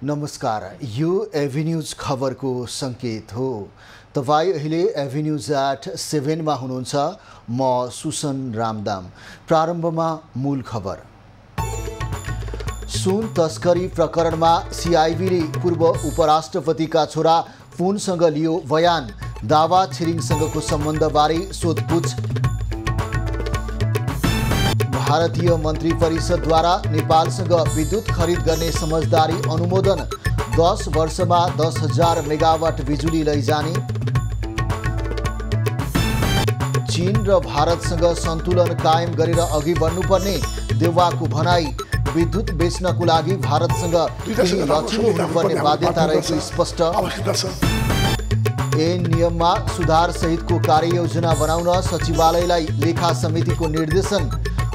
नमस्कार, यो एभिन्यूज खबरको संकेत हो। तपाईँ अहिले एभिन्यूज एट 7 मा हुनुहुन्छ। म सुसन रामदाम। प्रारम्भमा मूल खबर। सुन तस्करी प्रकरणमा सिआइबीले पूर्व उपराष्ट्रपतिका छोरा पुनसँग लियो बयान। दावा छिरिङसँगको सम्बन्धबारे सोधपुछ। भारतीय मन्त्री परिषदद्वारा नेपालसँग विद्युत खरिद गर्ने समझदारी अनुमोदन। 10 वर्षमा 10,000 मेगावाट बिजुली लैजाने। चीन र भारतसँग सन्तुलन कायम गरेर अघि बढ्नुपर्ने देउवाको भनाई। विद्युत बेच्नको लागि भारतसँग केही लक्षित हुनुपर्ने बाध्यता रहेको स्पष्ट। ऐन नियममा सुधार सहितको कार्ययोजना बनाउन सचिवालयलाई लेखा समितिको निर्देशन।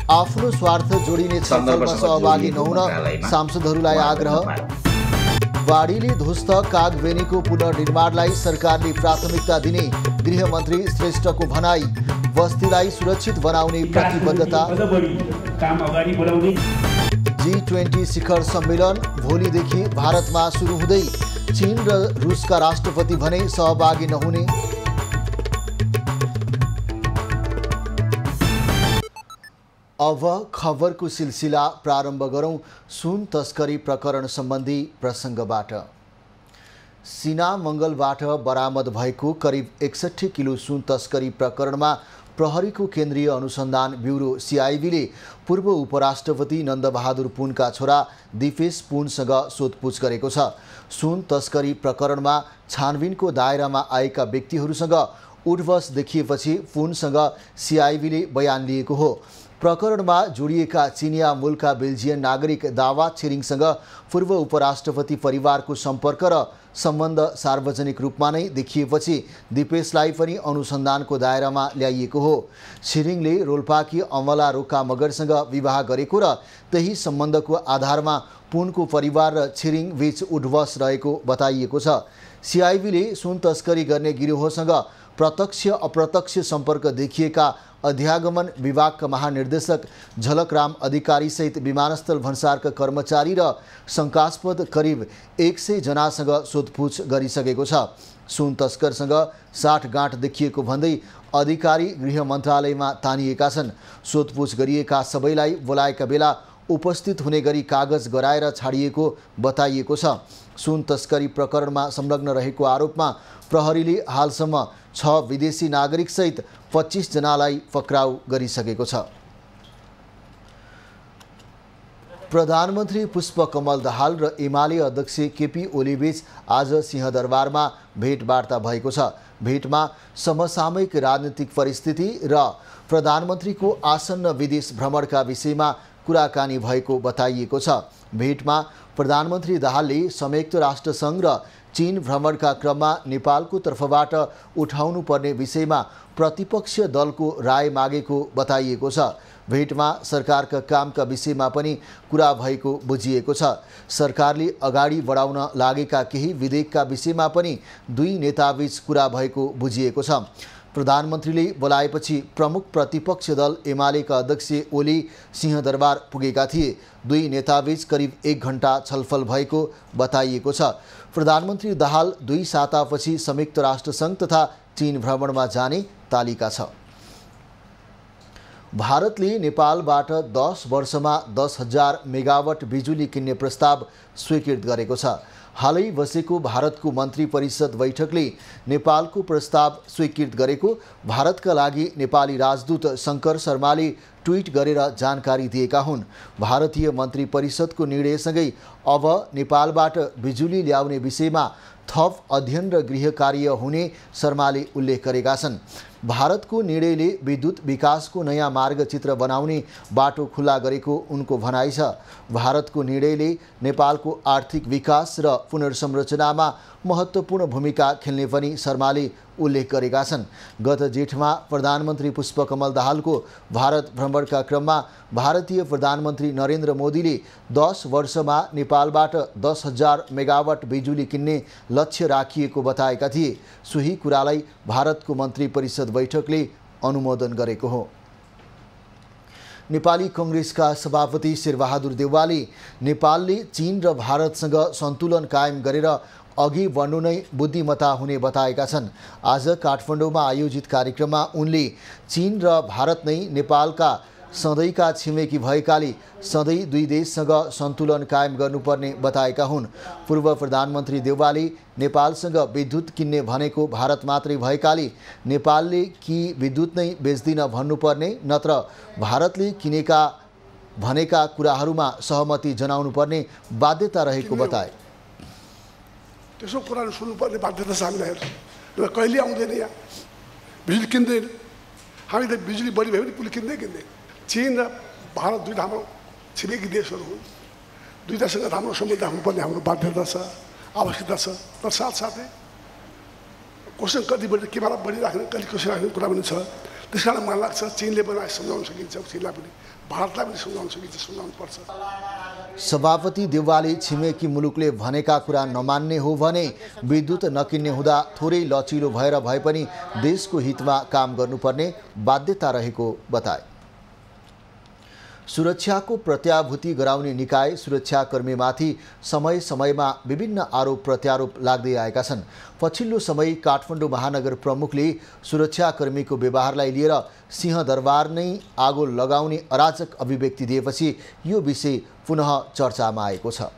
आफ्नो स्वार्थ जोडिने छलफलमा सहभागी नहुन सांसदहरूलाई आग्रह। बाढीले ध्वस्त कागबेनीको पुनर्निर्माणलाई सरकारले प्राथमिकता दिने गृहमन्त्री श्रेष्ठको भनाई। बस्तीलाई सुरक्षित बनाउने प्रतिबद्धता। G20 शिखर सम्मेलन भोलिदेखि भारतमा सुरु हुँदै। चीन र रुसका राष्ट्रपति भने सहभागी नहुने। अब खबरको सिलसिला प्रारम्भ गरौँ सुन तस्करी प्रकरण सम्बन्धी प्रसङ्गबाट। सिना मङ्गलबाट बरामद भएको करिब 61 किलो सुन तस्करी प्रकरणमा प्रहरीको केन्द्रीय अनुसन्धान ब्युरो सिआइबीले पूर्व उपराष्ट्रपति नन्दबहादुर पुनका छोरा दिपेश पुनसँग सोधपुछ गरेको छ। सुन तस्करी प्रकरणमा छानबिनको दायरामा आएका व्यक्तिहरूसँग उठबस देखिएपछि पुनसँग सिआइबीले बयान लिएको हो। प्रकरणमा जोडिएका चिनिया मूलका बेल्जियन नागरिक दावा छिरिङसँग पूर्व उपराष्ट्रपति परिवारको सम्पर्क र सम्बन्ध सार्वजनिक रूपमा नै देखिएपछि दिपेशलाई पनि अनुसन्धानको दायरामा ल्याइएको हो। छिरिङले रोल्पाकी अमला रोका मगरसँग विवाह गरेको र त्यही सम्बन्धको आधारमा पुनको परिवार र छिरिङ बीच उठबस रहेको बताइएको छ। सिआइबीले सुन तस्करी गर्ने गिरोहसँग प्रत्यक्ष अप्रत्यक्ष सम्पर्क देखिएका अध्यागमन विभागका महानिर्देशक झलकराम अधिकारीसहित विमानस्थल भन्सारका कर्मचारी र शङ्कास्पद करिब 100 जनासँग सोधपुछ गरिसकेको छ। सुन तस्करसँग साठगाँठ देखिएको भन्दै अधिकारी गृह मन्त्रालयमा तानिएका छन्। सोधपुछ गरिएका सबैलाई बोलाएका बेला उपस्थित हुने गरी कागज गराएर छाडिएको बताइएको छ। सुन तस्करी प्रकरणमा संलग्न रहेको आरोपमा प्रहरीले हालसम्म 6 विदेशी नागरिकसहित 25 जनालाई पक्राउ गरिसकेको छ। प्रधानमन्त्री पुष्पकमल दाहाल र एमाले अध्यक्ष केपी ओलीबीच आज सिंहदरबारमा भेटवार्ता भएको छ। भेटमा समसामयिक राजनीतिक परिस्थिति र प्रधानमन्त्रीको आसन्न विदेश भ्रमणका विषयमा कुराकानी भएको बताइएको छ। भेटमा प्रधानमन्त्री दाहालले संयुक्त राष्ट्रसङ्घ र चीन भ्रमणका क्रममा नेपालको तर्फबाट उठाउनुपर्ने विषयमा प्रतिपक्ष दलको राय मागेको बताइएको छ। भेटमा सरकारका कामका विषयमा पनि कुरा भएको बुझिएको छ। सरकारले अगाडि बढाउन लागेका केही विधेयकका विषयमा पनि दुई नेताबीच कुरा भएको बुझिएको छ। प्रधानमन्त्रीले बोलाएपछि प्रमुख प्रतिपक्ष दल एमालेका अध्यक्ष ओली सिंहदरबार पुगेका थिए। दुई नेताबीच करिब 1 घण्टा छलफल भएको बताइएको छ। प्रधानमन्त्री दाहाल 2 सातापछि संयुक्त राष्ट्रसङ्घ तथा चीन भ्रमणमा जाने तालिका छ। भारतले नेपालबाट 10 वर्षमा 10,000 मेगावाट बिजुली किन्ने प्रस्ताव स्वीकृत गरेको छ। हालै बसेको भारतको मन्त्री परिषद बैठकले नेपालको प्रस्ताव स्वीकृत गरेको भारतका लागि नेपाली राजदूत शङ्कर शर्माले ट्विट गरेर जानकारी दिएका हुन्। भारतीय मन्त्री परिषदको निर्णयसँगै अब नेपालबाट बिजुली ल्याउने विषयमा थप अध्ययन र गृह कार्य हुने शर्माले उल्लेख गरेका छन्। भारतको निर्णयले विद्युत विकासको नयाँ मार्गचित्र बनाउने बाटो खुला गरेको उनको भनाइ छ। भारतको निर्णयले नेपालको आर्थिक विकास र पुनर्संरचनामा महत्त्वपूर्ण भूमिका खेल्ने पनि शर्माले उल्लेख गरेका छन्। गत जेठमा प्रधानमन्त्री पुष्पकमल दाहालको भारत भ्रमणका क्रममा भारतीय प्रधानमन्त्री नरेन्द्र मोदीले 10 वर्षमा नेपालबाट 10,000 मेगावाट बिजुली किन्ने लक्ष्य राखिएको बताएका थिए। सोही कुरालाई भारतको मन्त्री परिषद बैठकले अनुमोदन गरेको हो। नेपाली कांग्रेसका सभापति शेरबहादुर देउवाले नेपालले चीन र भारतसँग सन्तुलन कायम गरेर अघि बढ्नु नै बुद्धिमत्ता हुने बताएका छन्। आज काठमाडौँमा आयोजित कार्यक्रममा उनले चीन र भारत नै नेपालका सधैँका छिमेकी भएकाले सधैँ दुई देशसँग सन्तुलन कायम गर्नुपर्ने बताएका हुन्। पूर्व प्रधानमन्त्री देउवाले नेपालसँग विद्युत किन्ने भनेको भारत मात्रै भएकाले नेपालले कि विद्युत नै बेच्दिन भन्नुपर्ने नत्र भारतले किनेका भनेका कुराहरूमा सहमति जनाउनुपर्ने बाध्यता रहेको बताए। त्यसो कुरा सुन्नुपर्ने बाध्यता छ हामीलाई। कहिले आउँदैन यहाँ बिजुली किन्दैन, हामी त बिजुली बढी भयो भने पुल किन्दै चीन र भारत दुईटा हाम्रो छिमेकी देशहरू हुन्। दुईटासँग राम्रो सम्बन्ध हुनुपर्ने हाम्रो बाध्यता छ, आवश्यकता छ। तर साथसाथै क्वेसन कति बढी केमा बढिराख्ने कहिले क्वेसन राख्ने कुरा पनि छ। त्यस कारण मलाई लाग्छ चीनले पनि सम्झाउन सकिन्छ, चीनलाई पनि भारतलाई पनि सम्झाउन सकिन्छ, सम्झाउनुपर्छ। सभापति देउवाले छिमेकी मुलुकले भनेका कुरा नमान्ने हो भने विद्युत नकिन्ने हुँदा थोरै लचिलो भएर भए पनि देशको हितमा काम गर्नुपर्ने बाध्यता रहेको बताए। सुरक्षाको प्रत्याभूति गराउने निकाय सुरक्षाकर्मीमाथि समय समयमा विभिन्न आरोप प्रत्यारोप लाग्दै आएका छन्। पछिल्लो समय काठमाडौँ महानगर प्रमुखले सुरक्षाकर्मीको व्यवहारलाई लिएर सिंहदरबार नै आगो लगाउने अराजक अभिव्यक्ति दिएपछि यो विषय पुनः चर्चामा आएको छ।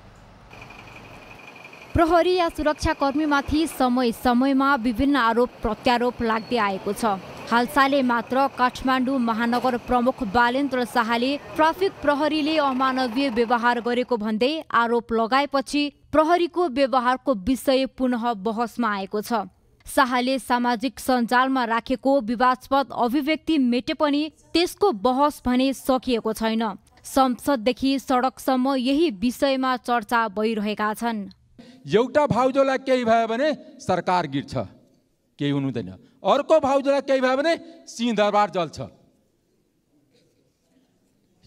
प्रहरी या सुरक्षाकर्मीमाथि समय समयमा विभिन्न आरोप प्रत्यारोप लाग्दै आएको छ। हालसालै मात्र काठमाडौँ महानगर प्रमुख बालेन्द्र शाहले ट्राफिक प्रहरीले अमानवीय व्यवहार गरेको भन्दै आरोप लगाएपछि प्रहरीको व्यवहारको विषय पुनः बहसमा आएको छ। शाहले सामाजिक सञ्जालमा राखेको विवादास्पद अभिव्यक्ति मेटे पनि त्यसको बहस भने सकिएको छैन। संसददेखि सडकसम्म यही विषयमा चर्चा भइरहेका छन्। एउटा भाउजूलाई केही भयो भने सरकार गिर्छ, केही हुनुहुँदैन। अर्को भाउजूलाई केही भयो भने सिंहदरबार जल्छ।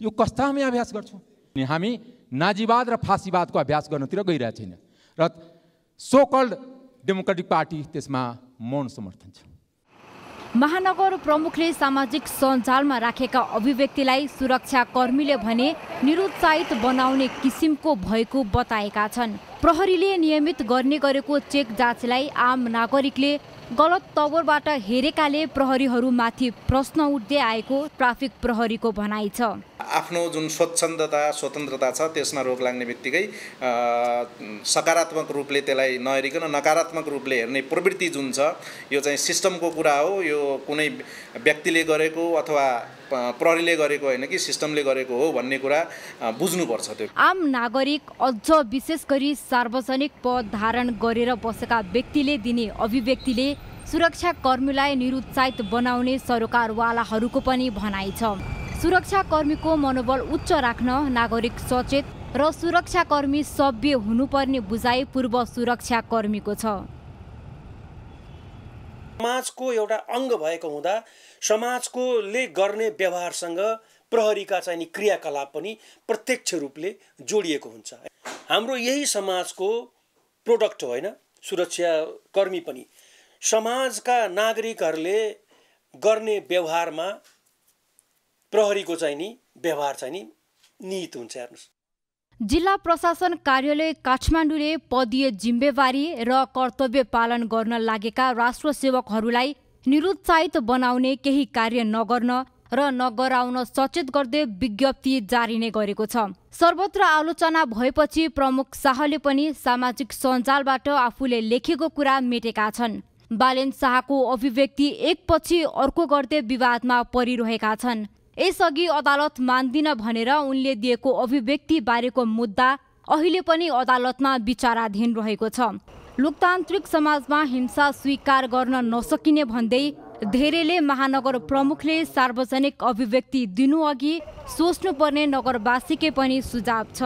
यो कस्ता हामी अभ्यास गर्छौँ? हामी नाजीवाद र फाँसीवादको अभ्यास गर्नतिर गइरहेको छैन र सो कल्ड डेमोक्रेटिक पार्टी त्यसमा मौन समर्थन छ। महानगर प्रमुखले सामाजिक सञ्जालमा राखेका अभिव्यक्तिलाई सुरक्षाकर्मीले भने निरुत्साहित बनाउने किसिमको भएको बताएका छन्। प्रहरीले नियमित गर्ने गरेको चेक जाँचलाई आम नागरिकले गलत तवरबाट हेरेकाले प्रहरीहरूमाथि प्रश्न उठ्दै आएको ट्राफिक प्रहरीको भनाइ छ। आफ्नो जुन स्वच्छन्दता स्वतन्त्रता छ त्यसमा रोक लाग्ने बित्तिकै सकारात्मक रूपले त्यसलाई नहेरिकन नकारात्मक रूपले हेर्ने प्रवृत्ति जुन छ यो चाहिँ सिस्टमको कुरा हो। यो कुनै व्यक्तिले गरेको अथवा प्रहरीले गरेको होइन कि सिस्टमले गरेको हो भन्ने कुरा बुझ्नुपर्छ। त्यो आम नागरिक अझ विशेष गरी सार्वजनिक पद धारण गरेर बसेका व्यक्तिले दिने अभिव्यक्तिले सुरक्षाकर्मीलाई निरुत्साहित बनाउने सरकारवालाहरूको पनि भनाइ छ। सुरक्षाकर्मीको मनोबल उच्च राख्न नागरिक सचेत र सुरक्षाकर्मी सभ्य हुनुपर्ने बुझाइ पूर्व सुरक्षाकर्मीको छ। समाजको एउटा अङ्ग भएको हुँदा समाजकोले गर्ने व्यवहारसँग प्रहरीका चाहिने क्रियाकलाप पनि प्रत्यक्ष रूपले जोडिएको हुन्छ। हाम्रो यही समाजको प्रोडक्ट हो होइन सुरक्षाकर्मी पनि। समाजका नागरिकहरूले गर्ने व्यवहारमा प्रहरीको चाहिने व्यवहार चाहिने निहित हुन्छ। हेर्नुहोस्, जिल्ला प्रशासन कार्यालय काठमाडौँले पदीय जिम्मेवारी र कर्तव्य पालन गर्न लागेका राष्ट्र सेवकहरूलाई निरुत्साहित बनाउने केही कार्य नगर्न र नगराउन सचेत गर्दै विज्ञप्ति जारी नै गरेको छ। सर्वत्र आलोचना भएपछि प्रमुख शाहले पनि सामाजिक सञ्जालबाट आफूले लेखेको कुरा मेटेका छन्। बालेन्द्र शाहको अभिव्यक्ति एकपछि अर्को गर्दै विवादमा परिरहेका छन्। यसअघि अदालत मान्दिन भनेर उनले दिएको अभिव्यक्ति बारेको मुद्दा अहिले पनि अदालतमा विचाराधीन रहेको छ। लोकतान्त्रिक समाजमा हिंसा स्वीकार गर्न नसकिने भन्दै धेरैले महानगर प्रमुखले सार्वजनिक अभिव्यक्ति दिनु अघि सोच्नुपर्ने नगरवासीकै पनि सुझाव छ।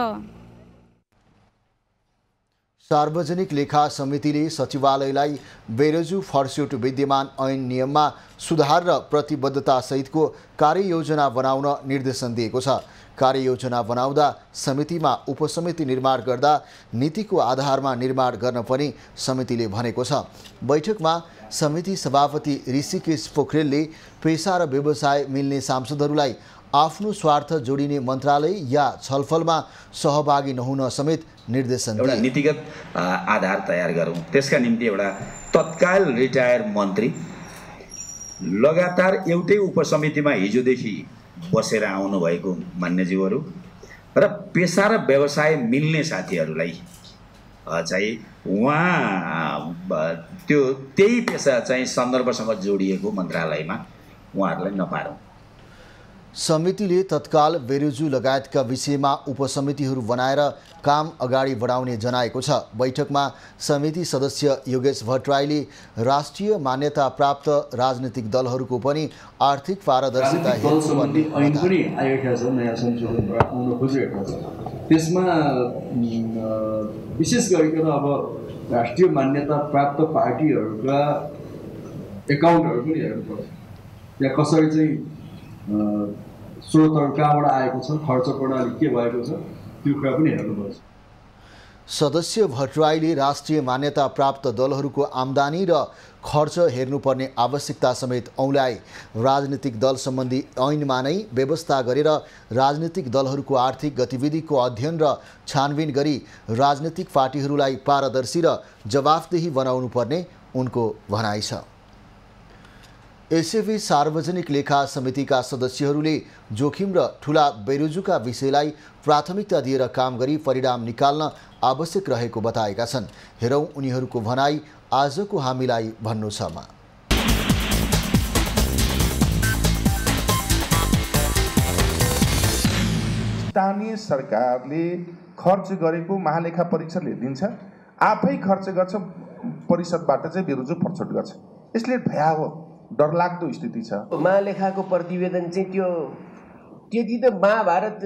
सार्वजनिक लेखा समितिले सचिवालयलाई बेरोजु फर्स्योट विद्यमान ऐन नियममा सुधार र प्रतिबद्धता सहितको कार्ययोजना बनाउन निर्देशन दिएको छ। कार्ययोजना बनाउँदा समितिमा उपसमिति निर्माण गर्दा नीतिको आधारमा निर्माण गर्न पनि समितिले भनेको छ। बैठकमा समिति सभापति ऋषिकेश पोखरेलले पेशा र व्यवसाय मिल्ने सांसदहरूलाई आफ्नो स्वार्थ जोडिने मन्त्रालय या छलफलमा सहभागी नहुन समेत निर्देशन एउटा दिए। नीतिगत आधार तयार गरौँ। त्यसका निम्ति एउटा तत्काल रिटायर मन्त्री लगातार एउटै उपसमितिमा हिजोदेखि बसेर आउनुभएको मान्यज्यूहरू र पेसा र व्यवसाय मिल्ने साथीहरूलाई चाहिँ त्यही पेसा चाहिँ सन्दर्भसँग जोडिएको मन्त्रालयमा उहाँहरूलाई नपारौँ। समितिले तत्काल बेरोजु लगायतका विषयमा उपसमितिहरू बनाएर काम अगाडि बढाउने जनाएको छ। बैठकमा समिति सदस्य योगेश भट्टराईले राष्ट्रिय मान्यता प्राप्त राजनीतिक दलहरूको पनि आर्थिक पारदर्शिता हेर्नुपर्ने ऐन पनि आएका छन्, नयाँ संशोधन आउन खोजिरहेको छ। त्यसमा विशेष गरिकन अब राष्ट्रिय मान्यता प्राप्त पार्टीहरूका एकाउन्टहरू पनि हेर्नुपर्छ। या कसरी चाहिँ स्रोतहरू कहाँबाट आएको छ, खर्च प्रणाली के भएको छ, त्यो कुरा पनि हेर्नुपर्छ। सदस्य भट्टराईले राष्ट्रिय मान्यता प्राप्त दलहरूको आम्दानी र खर्च हेर्नुपर्ने आवश्यकता समेत औल्याए। राजनीतिक दल सम्बन्धी ऐनमा नै व्यवस्था गरेर राजनीतिक दलहरूको आर्थिक गतिविधिको अध्ययन र छानबिन गरी राजनीतिक पार्टीहरूलाई पारदर्शी र जवाफदेही बनाउनु पर्ने उनको भनाइ छ। यसैबीच सार्वजनिक लेखा समितिका सदस्यहरूले जोखिम र ठुला बेरोजुका विषयलाई प्राथमिकता दिएर काम गरी परिणाम निकाल्न आवश्यक रहेको बताएका छन्। हेरौँ उनीहरूको भनाइ आजको हामीलाई भन्नु छमा। स्थानीय सरकारले खर्च गरेको महालेखा परीक्षकले दिन्छ, आफै खर्च गर्छ, परिषदबाट चाहिँ बेरोजु फर्छट गर्छ। यसले भयावह डरलाग्दो स्थिति छ। महालेखाको प्रतिवेदन चाहिँ त्यो त्यति त महाभारत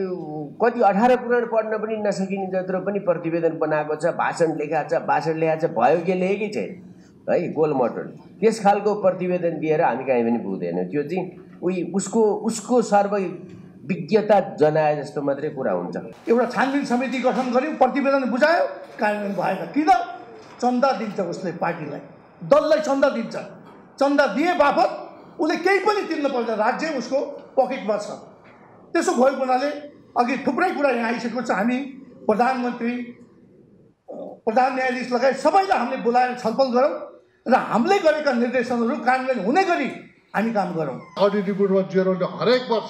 कति 18 पुराण पढ्न पनि नसकिने जत्रो पनि प्रतिवेदन बनाएको छ, भाषण लेखाएको छ, भयो के लेखेकै छैन है, गोलमटोल त्यस खालको प्रतिवेदन दिएर हामी कहीँ पनि पुग्दैनौँ। त्यो चाहिँ उसको सर्वविज्ञता जनाए जस्तो मात्रै कुरा हुन्छ। एउटा छानबिन समिति गठन गर्यो, प्रतिवेदन बुझायो, कार्यान्वयन भएन। किन? चन्दा दिन्छ उसले, पार्टीलाई दललाई चन्दा दिन्छ, चन्दा दिए बापत उसले केही पनि तिर्नु पर्दैन, राज्य उसको पकेटमा छ। त्यसो भएको हुनाले अघि थुप्रै कुरा यहाँ आइसकेको छ। हामी प्रधानमन्त्री, प्रधान न्यायाधीश लगायत सबैलाई हामीले बोलाएर छलफल गरौँ र हामीले गरेका निर्देशनहरू कार्यान्वयन हुने गरी हामी काम गरौँ। अडिट रिपोर्टमा जेरोले हरेक वर्ष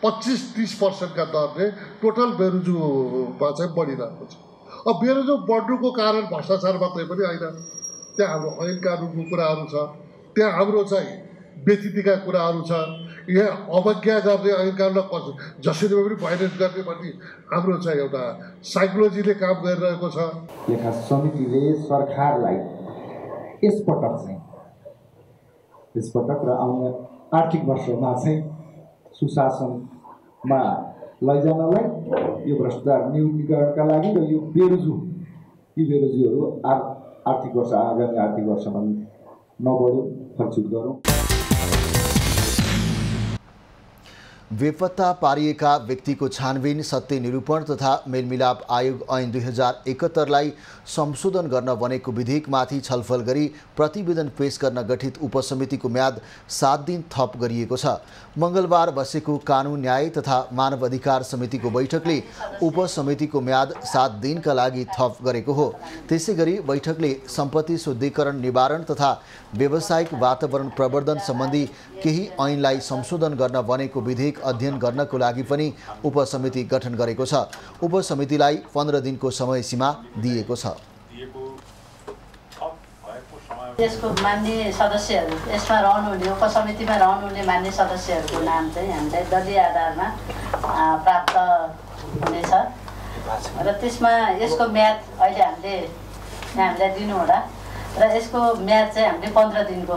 25-30% का दरले टोटल बेरोजुमा चाहिँ बढिरहेको छ। अब बेरोजु बढ्नुको कारण भ्रष्टाचार मात्रै पनि होइन, त्यहाँ हाम्रो ऐन कानुनको कुराहरू छ, त्यहाँ हाम्रो चाहिँ व्यतिथिका कुराहरू छ, यहाँ अवज्ञा गर्ने ऐन कानुनलाई जसरी पनि भाइलेट गर्ने भन्ने हाम्रो चाहिँ एउटा साइकोलोजीले काम गरिरहेको छ। लेखा समितिले सरकारलाई यसपटक र आउने आर्थिक वर्षमा चाहिँ सुशासनमा लैजानलाई यो भ्रष्टाचार न्यूनीकरणका लागि र यो बेरोजुहरू आर्थिक वर्ष आगामी आर्थिक वर्षमा नबढो खर्च गरौँ। बेपत्ता पारिएका व्यक्तिको छानबिन, सत्य निरूपण तथा मेलमिलाप आयोग ऐन 2071लाई संशोधन गर्न बनेको विधेयकमाथि छलफल गरी प्रतिवेदन पेश गर्न गठित उपसमितिको म्याद 7 दिन थप गरिएको छ। मङ्गलबार बसेको कानुन न्याय तथा मानव अधिकार समितिको बैठकले उपसमितिको म्याद 7 दिनका लागि थप गरेको हो। त्यसैगरी बैठकले सम्पत्ति शुद्धिकरण निवारण तथा व्यावसायिक वातावरण प्रवर्धन सम्बन्धी केही ऐनलाई संशोधन गर्न बनेको विधेयक अध्ययन गर्नको लागि पनि उपसमिति गठन गरेको छ। उपसमितिलाई 15 दिनको समय सीमा दिएको छ। यसको मान्य सदस्यहरू, यसमा रहनुहुने उपसमितिमा रहनुहुने मान्य सदस्यहरूको नाम चाहिँ हामीलाई दलीय आधारमा प्राप्त हुनेछ र त्यसमा यसको म्याद अहिले हामीलाई दिनु होला र यसको म्याद चाहिँ हामीले 15 दिनको।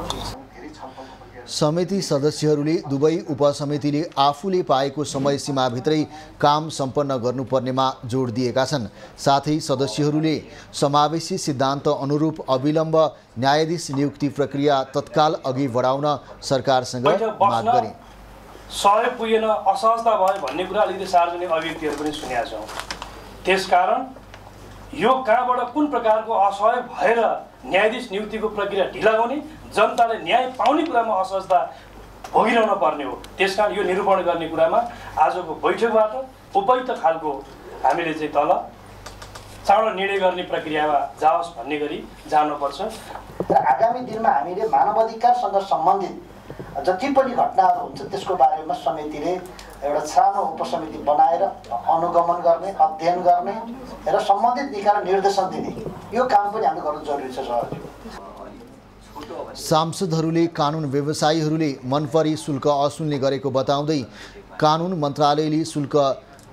समिति सदस्यहरूले दुवै उपसमितिले आफूले पाएको समय सीमाभित्रै काम सम्पन्न गर्नुपर्नेमा जोड दिएका छन्। साथै सदस्यहरूले समावेशी सिद्धान्त अनुरूप अविलम्ब न्यायाधीश नियुक्ति प्रक्रिया तत्काल अघि बढाउन सरकारसँग माग गरे। सहयोग पुगेन, असहजता भयो भन्ने कुरा अलिकति सार्वजनिक अभिव्यक्तिहरू पनि सुनेका छौँ। त्यसकारण यो कहाँबाट कुन प्रकारको असहयोग भएर न्यायाधीश नियुक्तिको प्रक्रिया ढिला हुने, जनताले न्याय पाउने कुरामा असहजता भोगिरहन पर्ने हो। त्यसकारण यो निरूपण गर्ने कुरामा आजको बैठकबाट उपयुक्त खालको हामीले चाहिँ तल चाँडो निर्णय गर्ने प्रक्रियामा जाओस् भन्ने गरी जानुपर्छ। र आगामी दिनमा हामीले मानवाधिकारसँग सम्बन्धित जति पनि घटनाहरू हुन्छ त्यसको बारेमा समितिले एउटा सानो उपसमिति बनाएर अनुगमन गर्ने, अध्ययन गर्ने र सम्बन्धित निकायलाई निर्देशन दिने यो काम पनि हामीले गर्नु जरुरी छ सर। सांसदहरूले कानुन व्यवसायीहरूले मनपरी शुल्क असुल्ने गरेको बताउँदै कानुन मन्त्रालयले शुल्क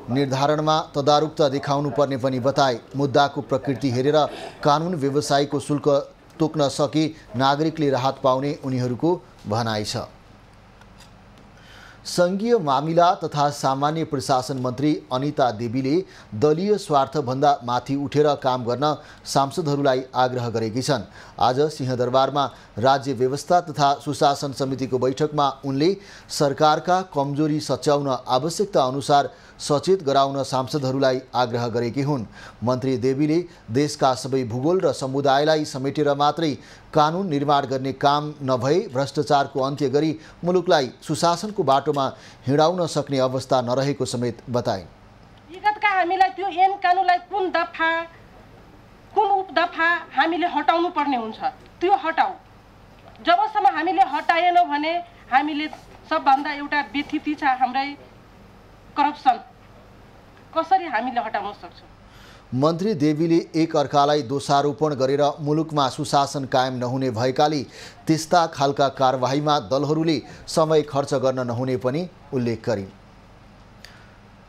निर्धारणमा तदारुकता देखाउनु पर्ने पनि बताए। मुद्दाको प्रकृति हेरेर कानुन व्यवसायीको शुल्क तोक्न सके नागरिकले राहत पाउने उनीहरूको भनाइ छ। संघीय मामिला तथा सामान्य प्रशासन मन्त्री अनिता देवीले दलीय स्वार्थभन्दा माथि उठेर काम गर्न सांसदहरूलाई आग्रह गरेकी छन्। आज सिंहदरबारमा राज्य व्यवस्था तथा सुशासन समितिको बैठकमा उनले सरकारका कमजोरी सच्याउन आवश्यकता अनुसार सचेत गराउन सांसदहरूलाई आग्रह गरेकी हुन्। मन्त्री देवीले देशका सबै भूगोल र समुदायलाई समेटेर मात्रै कानुन निर्माण गर्ने काम नभए भ्रष्टाचारको अन्त्य गरी मुलुकलाई सुशासनको बाटोमा हिँडाउन सक्ने अवस्था नरहेको समेत बताए। विगतका हामीलाई त्यो ऐन कानुनलाई कुन दफा कुन उपदफा हामीले हटाउनु पर्ने हुन्छ त्यो हटाऊ। जबसम्म हामीले हटाएनौँ भने हामीले सबभन्दा एउटा व्यथिति छ हाम्रै करप्सन, कसरी हामीले हटाउन सक्छौँ। मन्त्री देवीले एक अर्कालाई दोषारोपण गरेर मुलुकमा सुशासन कायम नहुने भएकाले त्यस्ता खालका कारबाहीमा दलहरूले समय खर्च गर्न नहुने पनि उल्लेख गरिन्।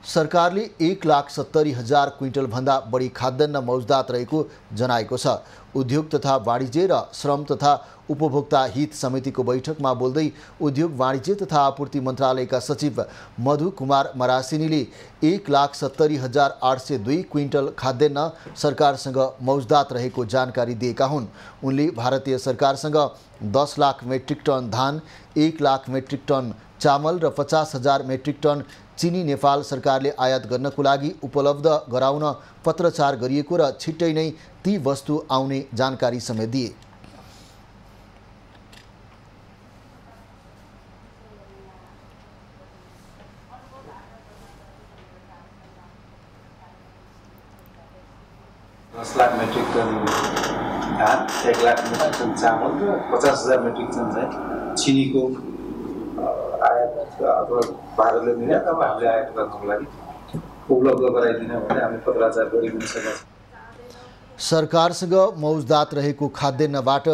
सरकारले 1,70,000 क्विन्टल भन्दा बढी खाद्यान्न मौजदात रहेको जनाएको छ। उद्योग तथा वाणिज्य र श्रम तथा उपभोक्ता हित समितिको बैठकमा बोल्दै उद्योग वाणिज्य तथा आपूर्ति मन्त्रालयका सचिव मधु कुमार मरासिनीले 1,70,802 क्विन्टल खाद्यान्न सरकारसँग मौजदात रहेको जानकारी दिएका हुन्। उनले भारतीय सरकारसँग 10 लाख मेट्रिक टन धान, 1 लाख मेट्रिक टन चामल र 50,000 मेट्रिक टन चिनी नेपाल सरकारले आयात गर्नको लागि उपलब्ध गराउन पत्रचार गरिएको र छिट्टै नै ती वस्तु आउने जानकारी समेत दिए। दस लाख मेट्रिक टन धान, 1 लाख मेट्रिक टन चामल र 50,000 मेट्रिक टन चाहिँ चिनीको आयात अथवा भारतले निर्यात अब हामीले आयात गर्नको लागि उपलब्ध गराइदिन भने हामी पत्राचार गरिदिन सक्छौँ। सरकारसँग मौजदात रहेको खाद्यान्नबाट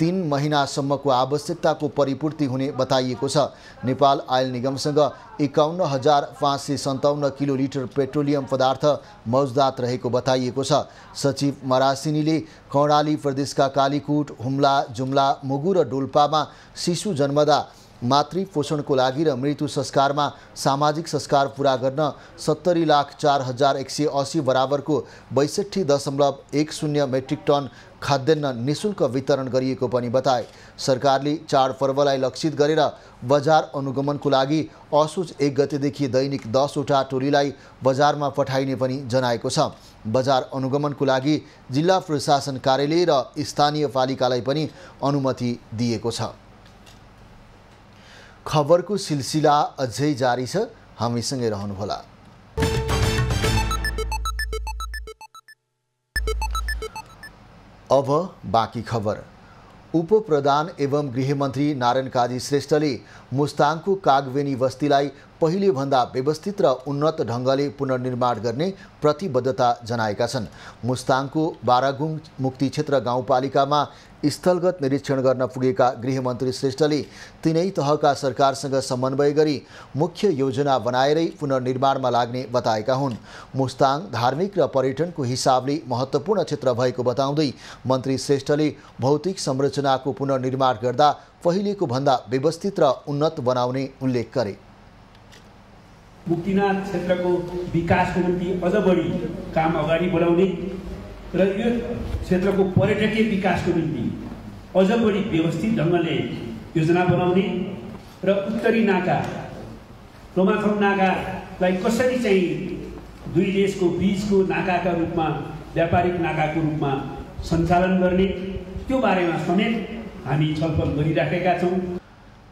3 महिनासम्मको आवश्यकताको परिपूर्ति हुने बताइएको छ। नेपाल आयल निगमसँग 51,557 किलोलिटर पेट्रोलियम पदार्थ मौजदात रहेको बताइएको छ। सचिव मरासिनीले कर्णाली प्रदेशका कालीकोट, हुम्ला, जुम्ला, मुगु र डोल्पामा शिशु जन्मदा मातृ पोषणको लागि र मृत्यु संस्कारमा सामाजिक संस्कार पूरा गर्न 70,04,180 बराबरको 62.10 मेट्रिक टन खाद्यान्न निःशुल्क वितरण गरिएको पनि बताए। सरकारले चाडपर्वलाई लक्षित गरेर बजार अनुगमनको लागि असोज 1 गतेदेखि दैनिक 10 वटा टोलीलाई बजारमा पठाइने पनि जनाएको छ। बजार अनुगमनको लागि जिल्ला प्रशासन कार्यालय र स्थानीय पालिकालाई पनि अनुमति दिएको छ। खबरको सिलसिला अझै जारी छ, हामीसँगै रहनुहोला। अब बाँकी खबर। उपप्रधान एवं गृहमन्त्री नारायण काजी श्रेष्ठले मुस्ताङको कागवेनी बस्तीलाई पहिले भन्दा व्यवस्थित र उन्नत ढङ्गले पुनर्निर्माण गर्ने प्रतिबद्धता जनाएका छन्। मुस्ताङको बारागुङ मुक्ति क्षेत्र गाउँपालिकामा स्थलगत निरीक्षण गर्न पुगेका गृहमन्त्री श्रेष्ठले तिनै तहका सरकारसँग समन्वय गरी मुख्य योजना बनाएरै पुनर्निर्माणमा लाग्ने बताएका हुन्। मुस्ताङ धार्मिक र पर्यटनको हिसाबले महत्त्वपूर्ण क्षेत्र भएको बताउँदै मन्त्री श्रेष्ठले भौतिक संरचनाको पुनर्निर्माण गर्दा पहिलेको भन्दा व्यवस्थित र उन्नत बनाउने उल्लेख गरे। मुक्तिनाथ क्षेत्रको विकासको निम्ति अझ बढी काम अगाडि बढाउने र यो क्षेत्रको पर्यटकीय विकासको निम्ति अझ बढी व्यवस्थित ढङ्गले योजना बनाउने र उत्तरी नाका रोमाथङ नाकालाई कसरी चाहिँ दुई देशको बीचको नाकाका रूपमा व्यापारिक नाकाको रूपमा सञ्चालन गर्ने त्यो बारेमा समेत हामी छलफल गरिराखेका छौँ।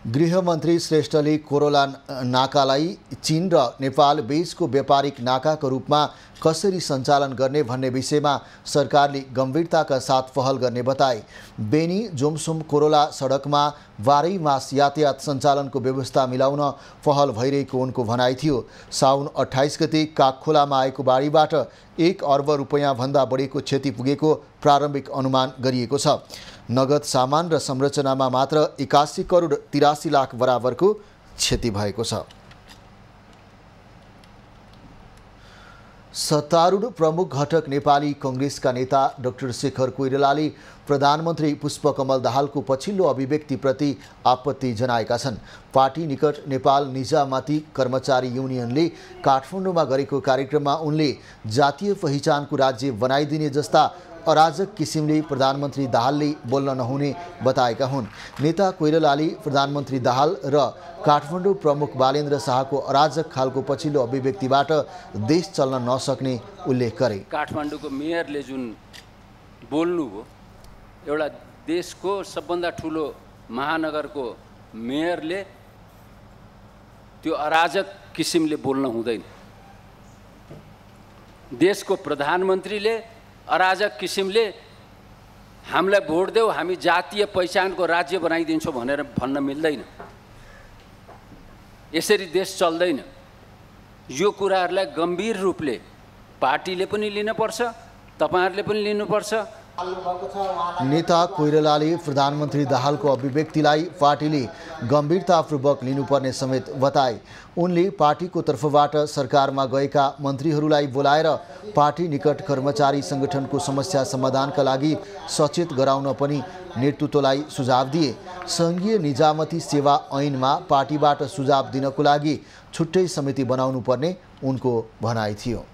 गृहमन्त्री श्रेष्ठले कोरोला नाकालाई चीन र नेपाल बीचको व्यापारिक नाकाको रूपमा कसरी सञ्चालन गर्ने भन्ने विषयमा सरकारले गम्भीरताका साथ पहल गर्ने बताए। बेनी जोमसुम कोरोला सडकमा 12 मास यातायात सञ्चालनको व्यवस्था मिलाउन पहल भइरहेको उनको भनाइ थियो। साउन 28 गते कागखोलामा आएको बाढीबाट 1 अर्ब रुपैयाँ भन्दा बढीको क्षति पुगेको प्रारम्भिक अनुमान गरिएको छ। नगद सामान र संरचनामा मात्र 81 करोड 83 लाख बराबरको क्षति भएको छ। सत्तारूढ प्रमुख घटक नेपाली कांग्रेसका नेता डाक्टर शेखर कोइरालाले प्रधानमन्त्री पुष्पकमल दाहालको पछिल्लो अभिव्यक्तिप्रति आपत्ति जनाएका छन्। पार्टी निकट नेपाल निजामती कर्मचारी युनियनले काठमाडौँमा गरेको कार्यक्रममा उनले जातीय पहिचानको राज्य बनाइदिने जस्ता अराजक किसिमले प्रधानमन्त्री दाहालले बोल्न नहुने बताएका हुन्। नेता कोइरालाले प्रधानमन्त्री दाहाल र काठमाडौँ प्रमुख बालेन्द्र शाहको अराजक खालको पछिल्लो अभिव्यक्तिबाट देश चल्न नसक्ने उल्लेख गरे। काठमाडौँको मेयरले जुन बोल्नुभयो, एउटा देशको सबभन्दा ठुलो महानगरको मेयरले त्यो अराजक किसिमले बोल्न हुँदैन। देशको प्रधानमन्त्रीले अराजक किसिमले हामीलाई भोट देऊ, हामी जातीय पहिचानको राज्य बनाइदिन्छौँ भनेर भन्न मिल्दैन। यसरी देश चल्दैन। यो कुराहरूलाई गम्भीर रूपले पार्टीले पनि लिनुपर्छ, तपाईहरुले पनि लिनुपर्छ। नेता कोइरालाले प्रधानमन्त्री दाहालको अभिव्यक्तिलाई पार्टीले गम्भीरतापूर्वक लिनुपर्ने समेत बताए। उनले पार्टीको तर्फबाट सरकारमा गएका मन्त्रीहरूलाई बोलाएर पार्टी निकट कर्मचारी संगठनको समस्या समाधानका लागि सचेत गराउन पनि नेतृत्वलाई सुझाव दिए। संघीय निजामती सेवा ऐनमा पार्टीबाट सुझाव दिनको लागि छुट्टै समिति बनाउनु पर्ने उनको भनाइ थियो।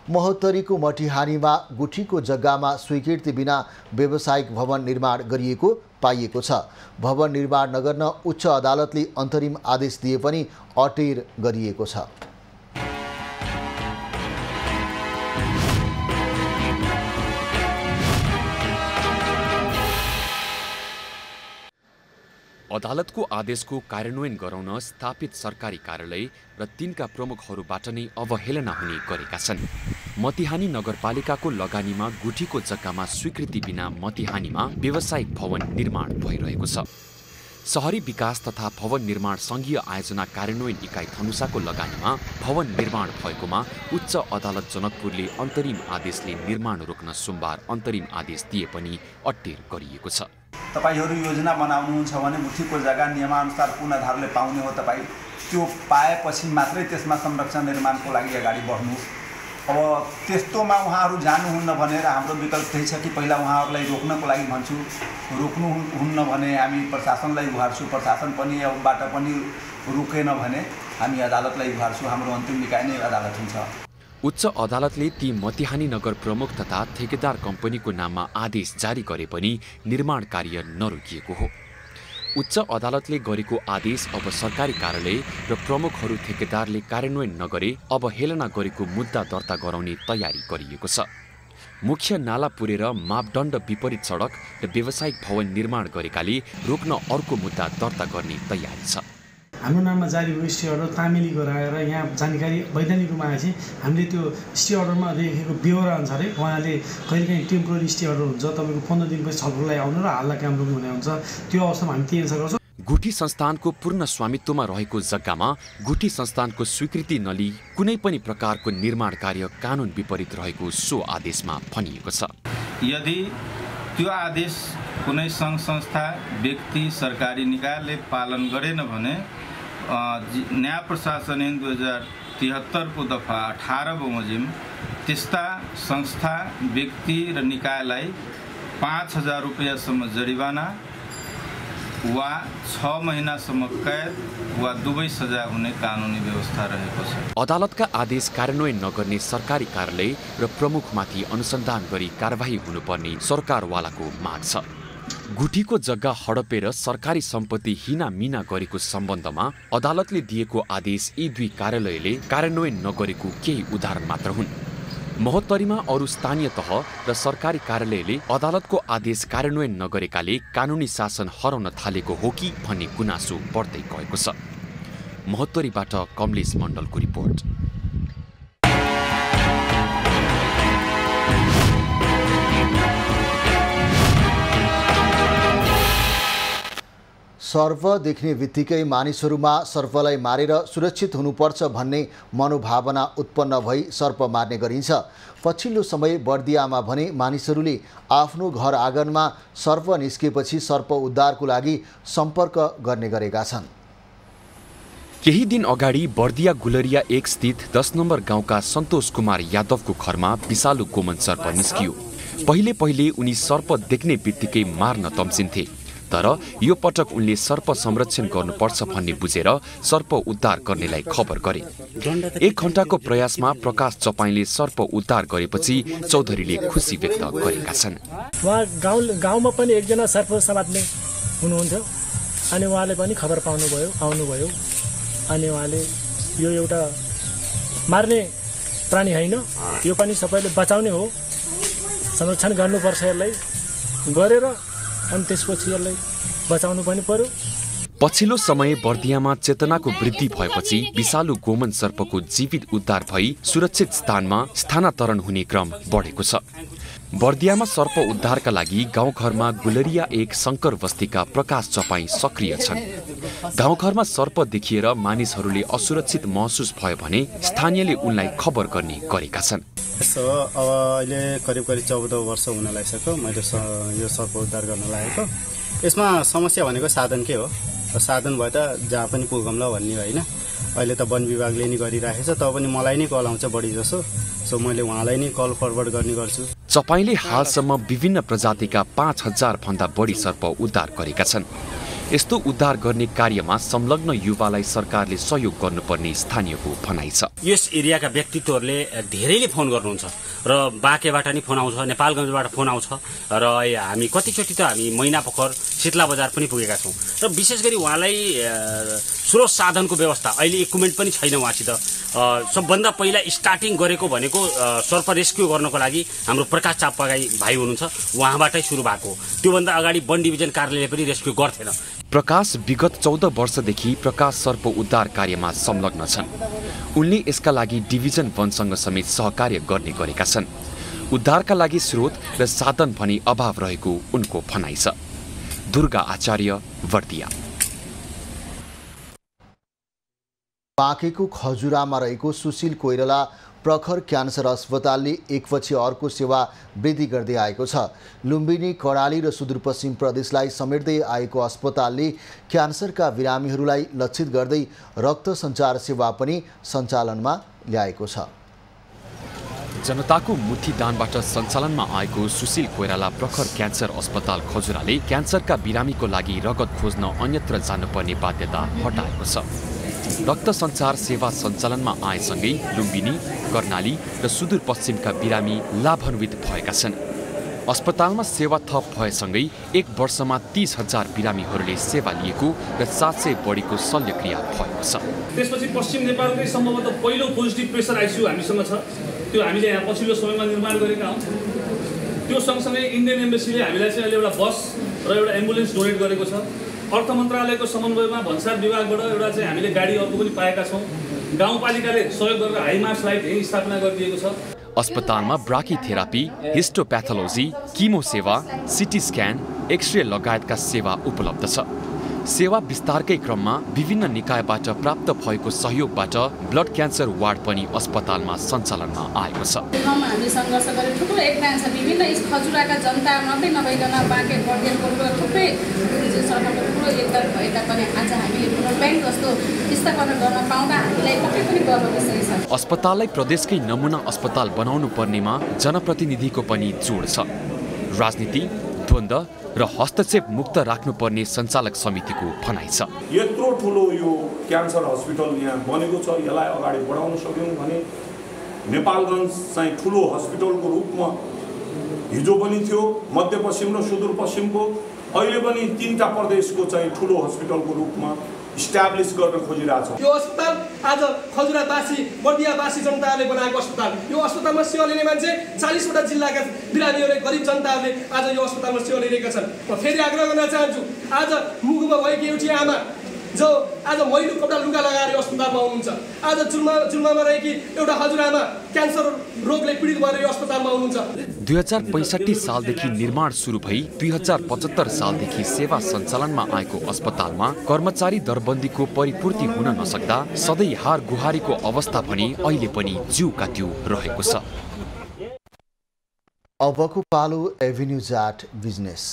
महोत्तरीको मटिहानीमा गुठीको जग्गामा स्वीकृति बिना व्यावसायिक भवन निर्माण गरिएको पाइएको छ। भवन निर्माण नगर्न उच्च अदालतले अन्तरिम आदेश दिए पनि अटेर गरिएको छ। अदालतको आदेशको कार्यान्वयन गराउन स्थापित सरकारी कार्यालय र तिनका प्रमुखहरूबाट नै अवहेलना हुने गरेका छन्। मतिहानी नगरपालिकाको लगानीमा गुठीको जग्गामा स्वीकृति बिना मतिहानीमा व्यावसायिक भवन निर्माण भइरहेको छ। शहरी विकास तथा भवन निर्माण संघीय आयोजना कार्यान्वयन इकाइ धनुषाको लगानीमा भवन निर्माण भएकोमा उच्च अदालत जनकपुरले अन्तरिम आदेशले निर्माण रोक्न सोमबार अन्तरिम आदेश दिए पनि अट्टेर गरिएको छ। तपाईहरु योजना बनाउनुहुन्छ भने गुठीको जग्गा नियमानुसार पूर्ण आधारले पाउने हो। तपाई त्यो पाएपछि मात्रै त्यसमा संरक्षण निर्माणको लागि अगाडि बढ्नु। अब त्यस्तोमा उहाँहरु जानुहुन्न भनेर हाम्रो विकल्प त्यही छ कि पहिला उहाँहरुलाई रोक्नको लागि भन्छु। रोक्नुहुन्न भने हामी प्रशासनलाई गुहार्छु। प्रशासन पनि अबबाट पनि रोकेन भने हामी अदालतलाई गुहार्छु। हाम्रो अन्तिम निकाय नै अदालत हुन्छ। उच्च अदालतले ती मतिहानी नगर प्रमुख तथा ठेकेदार कम्पनीको नाममा आदेश जारी गरे पनि निर्माण कार्य नरोकिएको हो। उच्च अदालतले गरेको आदेश अब सरकारी कार्यालय र प्रमुखहरू ठेकेदारले कार्यान्वयन नगरे अवहेलना गरेको मुद्दा दर्ता गराउने तयारी गरिएको छ। मुख्य नाला पुरेर मापदण्ड विपरीत सडक र व्यावसायिक भवन निर्माण गरेकाले रोक्न अर्को मुद्दा दर्ता गर्ने तयारी छ। हाम्रो नाममा जारी भएको स्टे अर्डर तामेली गराएर यहाँ जानकारी वैधानिक रूपमा आएपछि हामीले त्यो स्टे अर्डरमा लेखेको ब्यौरा अनुसारै उहाँले कहिलेकाहीँ टेम्पोररी स्टे अर्डर हुन्छ, तपाईँको 15 दिनपछि छलफललाई आउनु र हाललाई काम रोक्नु हुने हुन्छ। त्यो अवस्थामा हामी त्यही एन्सर गर्छौँ। गुठी संस्थानको पूर्ण स्वामित्वमा रहेको जग्गामा गुठी संस्थानको स्वीकृति नलिई कुनै पनि प्रकारको निर्माण कार्य कानुन विपरीत रहेको सो आदेशमा भनिएको छ। यदि त्यो आदेश कुनै सङ्घ संस्था व्यक्ति सरकारी निकायले पालन गरेन भने न्याय प्रशासन ऐन 2073 को दफा 18 बमोजिम त्यस्ता संस्था व्यक्ति र निकायलाई 5000 रुपैयाँसम्म जरिवाना वा 6 महिनासम्म कैद वा दुवै सजाय हुने कानुनी व्यवस्था रहेको छ। अदालतका आदेश कार्यान्वयन नगर्ने सरकारी कार्यालय र प्रमुखमाथि अनुसन्धान गरी कारबाही हुनुपर्ने सरकारवालाको माग छ। गुठीको जग्गा हडपेर सरकारी सम्पत्ति हिनामिना गरेको सम्बन्धमा अदालतले दिएको आदेश यी दुई कार्यालयले कार्यान्वयन नगरेको केही उदाहरण मात्र हुन्। महोत्तरीमा अरू स्थानीय तह र सरकारी कार्यालयले अदालतको आदेश कार्यान्वयन नगरेकाले कानुनी शासन हराउन थालेको हो कि भन्ने गुनासो बढ्दै गएको छ। महोत्तरीबाट कमलेश मण्डलको रिपोर्ट। सर्प देख्ने बित्तिकै मानिसहरूमा सर्पलाई मारेर सुरक्षित हुनुपर्छ भन्ने मनोभावना उत्पन्न भई सर्प मार्ने गरिन्छ। पछिल्लो समय बर्दियामा भने मानिसहरूले आफ्नो घर आँगनमा सर्प निस्केपछि सर्प उद्धारको लागि सम्पर्क गर्ने गरेका छन्। केही दिन अगाडि बर्दिया गुलरिया 1 स्थित 10 नम्बर गाउँका सन्तोष कुमार यादवको घरमा विषालु गोमन सर्प निस्कियो। पहिले उनी सर्प देख्ने बित्तिकै मार्न तम्सिन्थे, तर यो पटक उनले सर्प संरक्षण गर्नुपर्छ भन्ने बुझेर सर्प उद्धार गर्नेलाई खबर गरे। 1 घण्टाको प्रयासमा प्रकाश चपाईले सर्प उद्धार गरेपछि चौधरीले खुसी व्यक्त गरेका छन्। उहाँ गाउँमा पनि एकजना सर्प समात्ने हुनुहुन्थ्यो अनि उहाँले पनि खबर पाउनुभयो, आउनुभयो अनि उहाँले यो एउटा मार्ने प्राणी होइन, यो पनि सबैले बचाउने हो, संरक्षण गर्नुपर्छ यसलाई गरेर अनि त्यसपछि यसलाई बचाउनु पनि पर्यो। पछिल्लो समय बर्दियामा चेतनाको वृद्धि भएपछि विषालु गोमन सर्पको जीवित उद्धार भई सुरक्षित स्थानमा स्थानान्तरण हुने क्रम बढेको छ। बर्दियामा सर्प उद्धारका लागि गाउँघरमा गुलरिया 1 शङ्कर बस्तीका प्रकाश चपाई सक्रिय छन्। गाउँघरमा सर्प देखिएर मानिसहरूले असुरक्षित महसुस भयो भने स्थानीयले उनलाई खबर गर्ने गरेका छन्। अब अहिले करिब 14 वर्ष हुन लागिसक्यो मैले यो सर्प उद्धार गर्न लागेको। यसमा समस्या भनेको साधन के हो, साधन भए त जहाँ पनि पुगौँला भन्ने होइन। अहिले त वन विभागले नि गरिराखेछ, तब पनि मलाई नै कल आउँछ बढी जसो, सो मैले उहाँलाई नै कल फरवर्ड गर्ने गर्छु। चपाईले हालसम्म विभिन्न प्रजातिका 5000 भन्दा बढी सर्प उद्धार गरेका छन्। यस्तो उद्धार गर्ने कार्यमा संलग्न युवालाई सरकारले सहयोग गर्नुपर्ने स्थानीयको भनाइ छ। यस एरियाका व्यक्तित्वहरूले धेरैले फोन गर्नुहुन्छ र बाँकेबाट नि फोन आउँछ, नेपालगञ्जबाट फोन आउँछ र हामी कतिचोटि त हामी मैनापोखर शीतला बजार पनि पुगेका छौँ र विशेष गरी उहाँलाई स्रोत साधनको व्यवस्था अहिले इक्विपमेन्ट पनि छैन उहाँसित। सबभन्दा पहिला स्टार्टिङ गरेको भनेको सर्प रेस्क्यु गर्नको लागि हाम्रो प्रकाश चापागाई भाइ हुनुहुन्छ, उहाँबाटै सुरु भएको। त्योभन्दा अगाडि वन डिभिजन कार्यालयले पनि रेस्क्यु गर्थेन। प्रकाश विगत 14 वर्षदेखि प्रकाश सर्प उद्धार कार्यमा संलग्न छन्। उनले यसका लागि डिभिजन वनसँग समेत सहकार्य गर्ने गरेका छन्। उद्धारका लागि स्रोत र साधन भने अभाव रहेको उनको भनाइ छ। दुर्गा आचार्य, बर्दिया। बाँकेको खजुरामा रहेको सुशील कोइराला प्रखर क्यान्सर अस्पतालले एकपछि अर्को सेवा वृद्धि गर्दै आएको छ। लुम्बिनी, कर्णाली र सुदूरपश्चिम प्रदेशलाई समेट्दै आएको अस्पतालले क्यान्सरका बिरामीहरूलाई लक्षित गर्दै रक्त सञ्चार सेवा पनि सञ्चालनमा ल्याएको छ। जनताको मुठीदानबाट सञ्चालनमा आएको सुशील कोइराला प्रखर क्यान्सर अस्पताल खजुराले क्यान्सरका बिरामीको लागि रगत खोज्न अन्यत्र जानुपर्ने बाध्यता हटाएको छ। रक्त सञ्चार सेवा सञ्चालनमा आएसँगै लुम्बिनी, कर्णाली र सुदूरपश्चिमका बिरामी लाभान्वित भएका छन्। अस्पतालमा सेवा थप भएसँगै 1 वर्षमा 30,000 बिरामीहरूले सेवा लिएको र 700 बढीको शल्यक्रिया भएको छ। त्यसपछि पश्चिम नेपालकै सम्भवतः पहिलो पोजिटिभ प्रेसर आइसियु हामीसँग छ, त्यो हामीले यहाँ पछिल्लो समयमा निर्माण गरेका हौँ। त्यो सँगसँगै इन्डियन एम्बेसीले हामीलाई चाहिँ अहिले एउटा बस र एउटा एम्बुलेन्स डोनेट गरेको छ। अर्थ मन्त्रालयको समन्वयमा भन्सार विभागबाट एउटा चाहिँ हामीले गाडी अर्को पनि पाएका छौँ। गाउँपालिकाले सहयोग गरेर हाइमार्स लाइट यही स्थापना गरिदिएको छ। अस्पतालमा ब्राकीथेरापी, हिस्टोप्याथोलोजी, किमो सेवा, सिटी स्क्यान, एक्सरे लगायतका सेवा उपलब्ध छ। सेवा विस्तारकै क्रममा विभिन्न निकायबाट प्राप्त भएको सहयोगबाट ब्लड क्यान्सर वार्ड पनि अस्पतालमा सञ्चालनमा आएको छ। हामीले सङ्घर्ष गरेर ठुलो योगदान छ। विभिन्न खजुराका जनता मात्रै नभइकन बाँके बर्दियाको थुप्रै सरकारको ठुलो योगदान भएका पनि आज हामीले ब्लड ब्याङ्क जस्तो स्थापना गर्न पाउँदा हामीलाई पक्कै पनि गर्व विषय छ। अस्पताललाई प्रदेशकै नमुना अस्पताल बनाउनु पर्नेमा जनप्रतिनिधिको पनि जोड छ। राजनीति, द्वन्द्व र हस्तक्षेप मुक्त राख्नुपर्ने सञ्चालक समितिको भनाइ छ। यत्रो ठुलो यो क्यान्सर हस्पिटल यहाँ बनेको छ, यसलाई अगाडि बढाउन सक्यौँ भने नेपालगञ्ज चाहिँ ठुलो हस्पिटलको रूपमा हिजो पनि थियो, मध्यपश्चिम र सुदूरपश्चिमको अहिले पनि 3टा प्रदेशको चाहिँ ठुलो हस्पिटलको रूपमा इस्टाब्लिस गर्न खोजिरहेछ। यो अस्पताल आज खजुरावासी बर्दियावासी जनताले बनाएको अस्पताल, यो अस्पतालमा सेवा लिने मान्छे 40वटा जिल्लाका बिरामीहरू गरिब जनताहरूले आज यो अस्पतालमा सेवा लिइरहेका छन्। म फेरि आग्रह गर्न चाहन्छु, आज मुखमा भएकी एउटी आमा जो आज मैलो कपडा लुगा लगाएर यो अस्पतालमा आउनुहुन्छ, आज जुल्मामा रहेकी एउटा हजुरआमा क्यान्सर रोगले पीडित भएर यो अस्पतालमा आउनुहुन्छ। 2065 सालदेखि निर्माण सुरु भई 2075 सालदेखि सेवा सञ्चालनमा आएको अस्पतालमा कर्मचारी दरबन्दीको परिपूर्ति हुन नसक्दा सधैँ हार गुहारीको अवस्था पनि अहिले पनि ज्यूका त्यू रहेको छ। अबको पालो एभिन्यूज एट बिजनेस।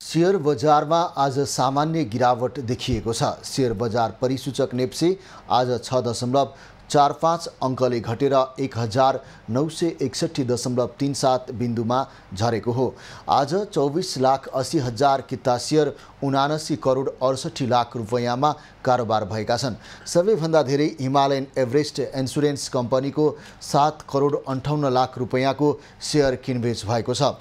शेयर बजारमा आज सामान्य गिरावट देखिएको छ। शेयर बजार परिसूचक नेप्से आज 6.45 अङ्कले घटेर 1961.37 बिन्दुमा झरेको हो। आज 24,80,000 किता शेयर 79 करोड 68 लाख रुपैयाँमा कारोबार भएका छन्। सबैभन्दा धेरै हिमालयन एभरेस्ट इन्सुरेन्स कम्पनीको 7 करोड 58 लाख रुपैयाँको शेयर किनबेच भएको छ।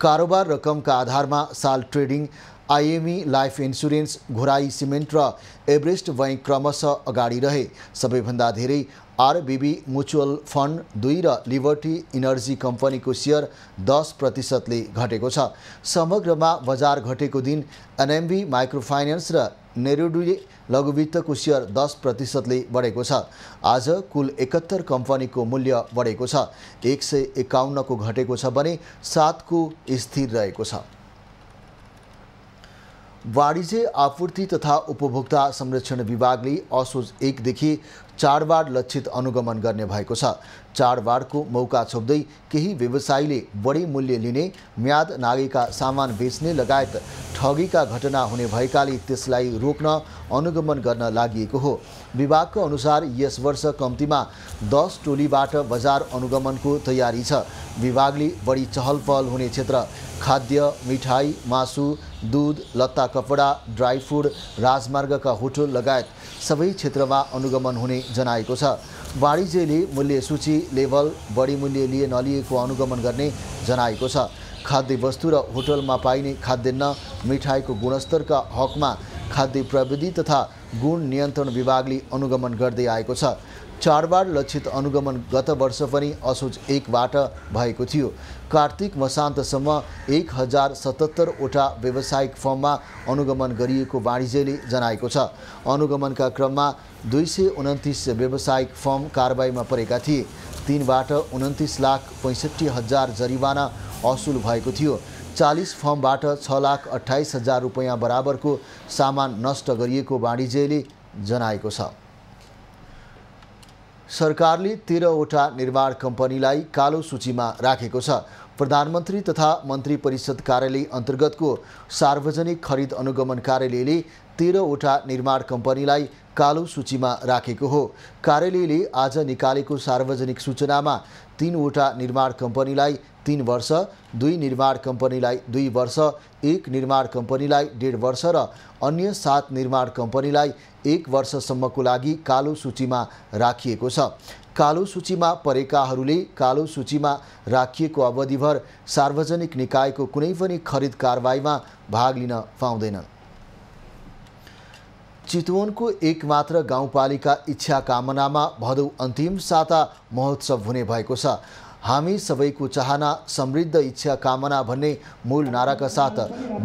कारोबार रकमका आधारमा साल trading, IME life insurance, Ghorahi cement र एभरेस्ट बैंक क्रमशः अगाडि रहे। सबैभन्दा धेरै आरबिबी म्युचुअल फन्ड 2 र लिबर्टी इनर्जी कम्पनीको शेयर 10%ले घटेको छ। समग्रमा बजार घटेको दिन एनएमबी माइक्रोफाइनेन्स र नेरुडी लघुवित्तको शेयर 10%ले बढेको छ। आज कुल 71 कम्पनीको मूल्य बढेको छ। 151 को घटेको छ भने 7 को स्थिर रहेको छ। वाणिज्य आपूर्ति तथा उपभोक्ता संरक्षण विभागले असोज 1 देखि चाडबाड लक्षित अनुगमन गर्ने भएको छ। चाडबाडको मौका छोप्दै केही व्यवसायीले बढी मूल्य लिने, म्याद नागेका सामान बेच्ने लगायत ठगीका घटना हुने भएकाले त्यसलाई रोक्न अनुगमन गर्न लागि हो। विभागको अनुसार यस वर्ष कम्तीमा 10 टोलीबाट बजार अनुगमनको तयारी छ। विभागले बढी चहलपहल हुने क्षेत्र खाद्य, मिठाई, मासु, दूध, लत्ता कपडा, ड्राई फुड, राजमार्गका होटल लगायत सबै क्षेत्रमा अनुगमन हुने जनाएको छ। वाणिज्यले मूल्य सूची लेभल बढी मूल्य लिए नलिएको अनुगमन गर्ने जनाएको छ। खाद्य वस्तु र होटलमा पाइने खाद्यान्न, मिठाईको गुणस्तरका हकमा खाद्य प्रविधि तथा गुण नियन्त्रण विभागले अनुगमन गर्दै आएको छ। चाडबाड लक्षित अनुगमन गत वर्ष पनि असोज 1बाट भएको थियो। कार्तिक मसान्तसम्म 1077वटा व्यावसायिक फर्ममा अनुगमन गरिएको वाणिज्यले जनाएको छ। अनुगमनका क्रममा 229 व्यावसायिक फर्म कारबाहीमा परेका थिए। 3बाट 29,65,000 जरिवाना असुल भएको थियो। 40 फर्मबाट 6,28,000 रुपैयाँ बराबरको सामान नष्ट गरिएको वाणिज्यले जनाएको छ। सरकारले 13वटा निर्माण कम्पनीलाई कालो सूचीमा राखेको छ। प्रधानमन्त्री तथा मन्त्री परिषद कार्यालय अन्तर्गतको सार्वजनिक खरिद अनुगमन कार्यालयले 13वटा निर्माण कम्पनीलाई कालो सूचीमा राखेको हो। कार्यालयले आज निकालेको सार्वजनिक सूचनामा 3वटा निर्माण कम्पनीलाई 3 वर्ष, 2 निर्माण कम्पनीलाई 2 वर्ष, 1 निर्माण कम्पनीलाई 1.5 वर्ष र अन्य 7 निर्माण कम्पनीलाई 1 वर्षसम्मको लागि कालो सूचीमा राखिएको छ। कालो सूचीमा परेकाहरूले कालो सूचीमा राखिएको अवधिभर सार्वजनिक निकायको कुनै पनि खरिद कारबाहीमा भाग लिन पाउँदैनन्। चितवनको एकमात्र गाउँपालिका इच्छा कामनामा भदौ अन्तिम साता महोत्सव हुने भएको छ। हामी सबैको चाहना समृद्ध इच्छा कामना भन्ने मूल नाराका साथ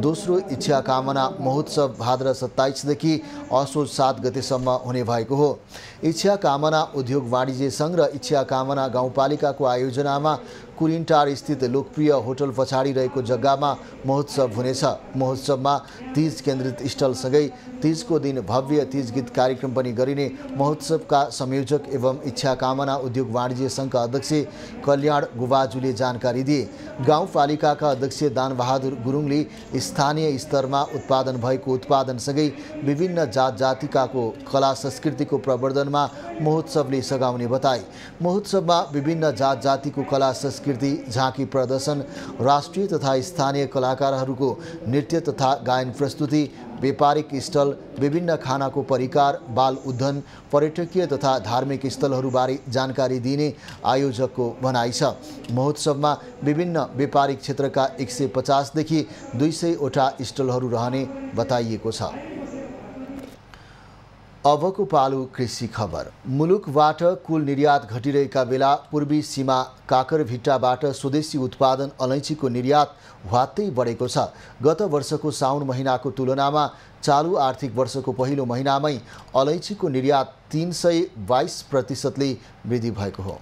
दोस्रो इच्छा कामना महोत्सव भाद्र 27 देखि असोज 7 गतेसम्म हुने भएको हो। इच्छा कामना उद्योग वाणिज्य सङ्घ र इच्छा कामना गाउँपालिकाको आयोजनामा कुरिनटार स्थित लोकप्रिय होटल पछाडि रहेको जग्गामा महोत्सव हुनेछ। महोत्सवमा तीज केन्द्रित स्टलसँगै तीजको दिन भव्य तीज गीत कार्यक्रम पनि गरिने महोत्सवका संयोजक एवं इच्छा कामना उद्योग वाणिज्य सङ्घका अध्यक्ष कल्याण गुबाजुले जानकारी दिए। गाउँपालिकाका अध्यक्ष दानबहादुर गुरुङले स्थानीय स्तरमा उत्पादन भएको उत्पादनसँगै विभिन्न जात जातिकाको कला संस्कृतिको प्रवर्धनमा महोत्सवले सघाउने बताए। महोत्सवमा विभिन्न जात जातिको कला संस्कृति संस्कृति झाँकी प्रदर्शन, राष्ट्रिय तथा स्थानीय कलाकारहरूको नृत्य तथा गायन प्रस्तुति, व्यापारिक स्टल, विभिन्न खानाको परिकार, बाल उद्यान, पर्यटकीय तथा धार्मिक स्थलहरूबारे जानकारी दिने आयोजकको भनाइ छ। महोत्सवमा विभिन्न व्यापारिक क्षेत्रका 150 देखि 200 वटा स्टलहरू रहने बताइएको छ। अबको पालो कृषि खबर। मुलुकबाट कुल निर्यात घटिरहेका बेला पूर्वी सीमा काकरभिट्टाबाट स्वदेशी उत्पादन अलैँचीको निर्यात ह्वात्तै बढेको छ। गत वर्षको साउन महिनाको तुलनामा चालु आर्थिक वर्षको पहिलो महिनामै अलैँचीको निर्यात 322%ले वृद्धि भएको हो।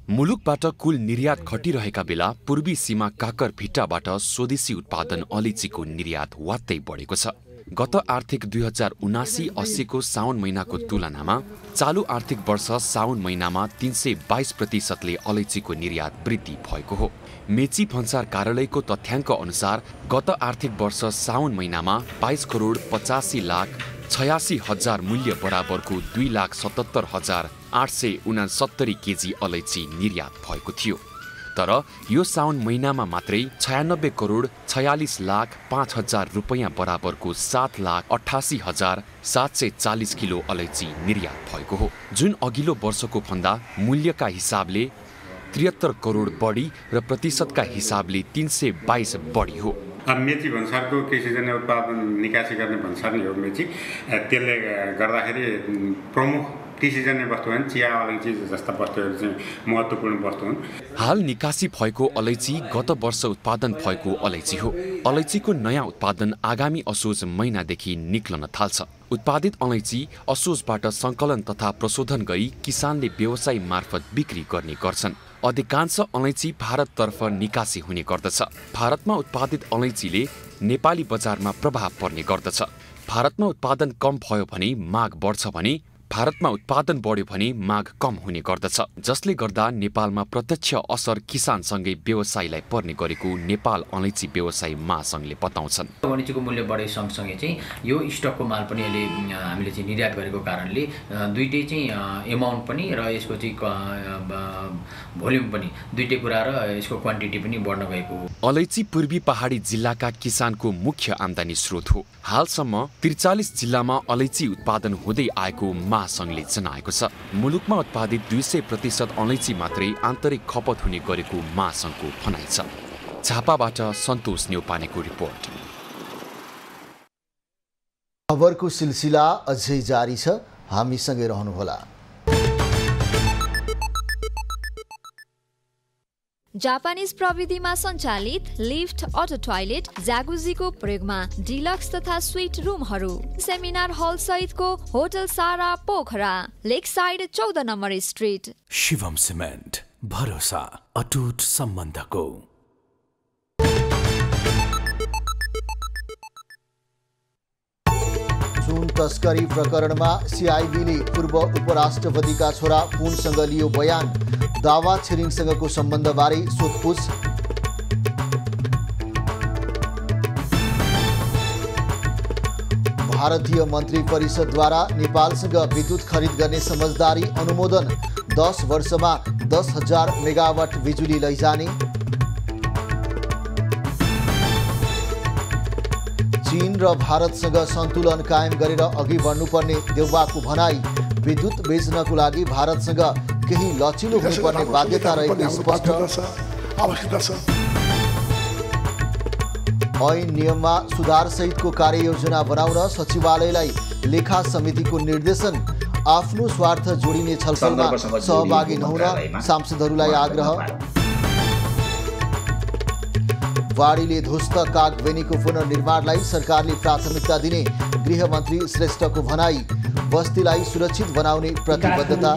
मुलुकबाट कुल निर्यात घटिरहेका बेला पूर्वी सीमा काकरभिट्टाबाट स्वदेशी उत्पादन अलैँचीको निर्यात ह्वात्तै बढेको छ। गत आर्थिक 2079-80 को साउन महिनाको तुलनामा चालु आर्थिक वर्ष साउन महिनामा 322%ले अलैँचीको निर्यात वृद्धि भएको हो। मेची भन्सार कार्यालयको तथ्याङ्क अनुसार गत आर्थिक वर्ष साउन महिनामा 22,85,86,000 मूल्य बराबरको 2,77,869 केजी अलैँची निर्यात भएको थियो। तर यो साउन महिनामा मात्रै 96,46,05,000 रुपैयाँ बराबरको 7,88,740 किलो अलैँची निर्यात भएको हो, जुन अघिल्लो वर्षको भन्दा मूल्यका हिसाबले 73 करोड बढी र प्रतिशतका हिसाबले 322 बढी हो। मेची भन्सारको कृषिजन्य उत्पादन निकासी गर्ने भन्सार नै हो मेची। त्यसले गर्दाखेरि प्रमुख कृषिजन्य वस्तु हुन्, चिया अलैँची जस्ता वस्तुहरू चाहिँ महत्त्वपूर्ण वस्तु हुन्। हाल निकासी भएको अलैँची गत वर्ष उत्पादन भएको अलैँची हो। अलैँचीको नयाँ उत्पादन आगामी असोज महिनादेखि निक्लन थाल्छ। उत्पादित अलैँची असोजबाट सङ्कलन तथा प्रशोधन गरी किसानले व्यवसाय मार्फत बिक्री गर्ने गर्छन्। अधिकांश अलैँची भारततर्फ निकासी हुने गर्दछ। भारतमा उत्पादित अलैँचीले नेपाली बजारमा प्रभाव पर्ने गर्दछ। भारतमा उत्पादन कम भयो भने माग बढ्छ भने भारतमा उत्पादन बढ्यो भने माग कम हुने गर्दछ, जसले गर्दा नेपालमा प्रत्यक्ष असर किसानसँगै व्यवसायलाई पर्ने गरेको नेपाल अलैँची व्यवसाय महासङ्घले बताउँछन्। अलैँचीको मूल्य बढे सँगसँगै चाहिँ यो स्टकको माल पनि अहिले हामीले चाहिँ निर्यात गरेको कारणले दुईटै चाहिँ एमाउन्ट पनि र यसको चाहिँ भोल्युम पनि दुईटै कुरा र यसको क्वान्टिटी पनि बढ्न गएको हो। अलैँची पूर्वी पहाडी जिल्लाका किसानको मुख्य आम्दानी स्रोत हो। हालसम्म 43 जिल्लामा अलैँची उत्पादन हुँदै आएको महासङ्घले जनाएको छ। मुलुकमा उत्पादित 200% अलैँची मात्रै आन्तरिक खपत हुने गरेको महासङ्घको भनाइ छ। झापाबाट सन्तोष न्यौपानेको रिपोर्ट। खबरको सिलसिला अझै जारी छ, हामीसँगै रहनुहोला। जापानिज प्रविधिमा सञ्चालित लिफ्ट, अटो टोयलेट, जागुजीको प्रयोगमा डिलक्स तथा स्वीट रुमहरू, सेमिनार हल सहितको hotel Sara Pokhara, lake side 14 number street. Shivam cement, भरोसा अटुट सम्बन्धको। सुन तस्करी प्रकरणमा सिआइबीले पूर्व उपराष्ट्रपतिका छोरा पुनसँग लियो बयान। दावा छिरिङसँगको सम्बन्धबारे सोधपुछ। भारतीय मन्त्री परिषदद्वारा नेपालसँग विद्युत खरिद गर्ने समझदारी अनुमोदन। 10 वर्षमा 10,000 मेगावाट बिजुली लैजाने। चीन र भारतसँग सन्तुलन कायम गरेर अघि बढ्नुपर्ने देउबाको भनाई। विद्युत बेच्नको लागि भारतसँग केही लचिलो हुनुपर्ने बाध्यता रहेको स्पष्ट। ऐन नियममा सुधार सहितको कार्ययोजना बनाउन सचिवालयलाई लेखा समितिको निर्देशन। आफ्नो स्वार्थ जोडिने छलफलमा सहभागी नहुन सांसदहरूलाई आग्रह। वाडीले ध्वस्त कागबेनीको पुनर्निर्माणलाई सरकारले प्राथमिकता दिने गृहमन्त्री श्रेष्ठको भनाई। बस्तीलाई सुरक्षित बनाउने प्रतिबद्धता।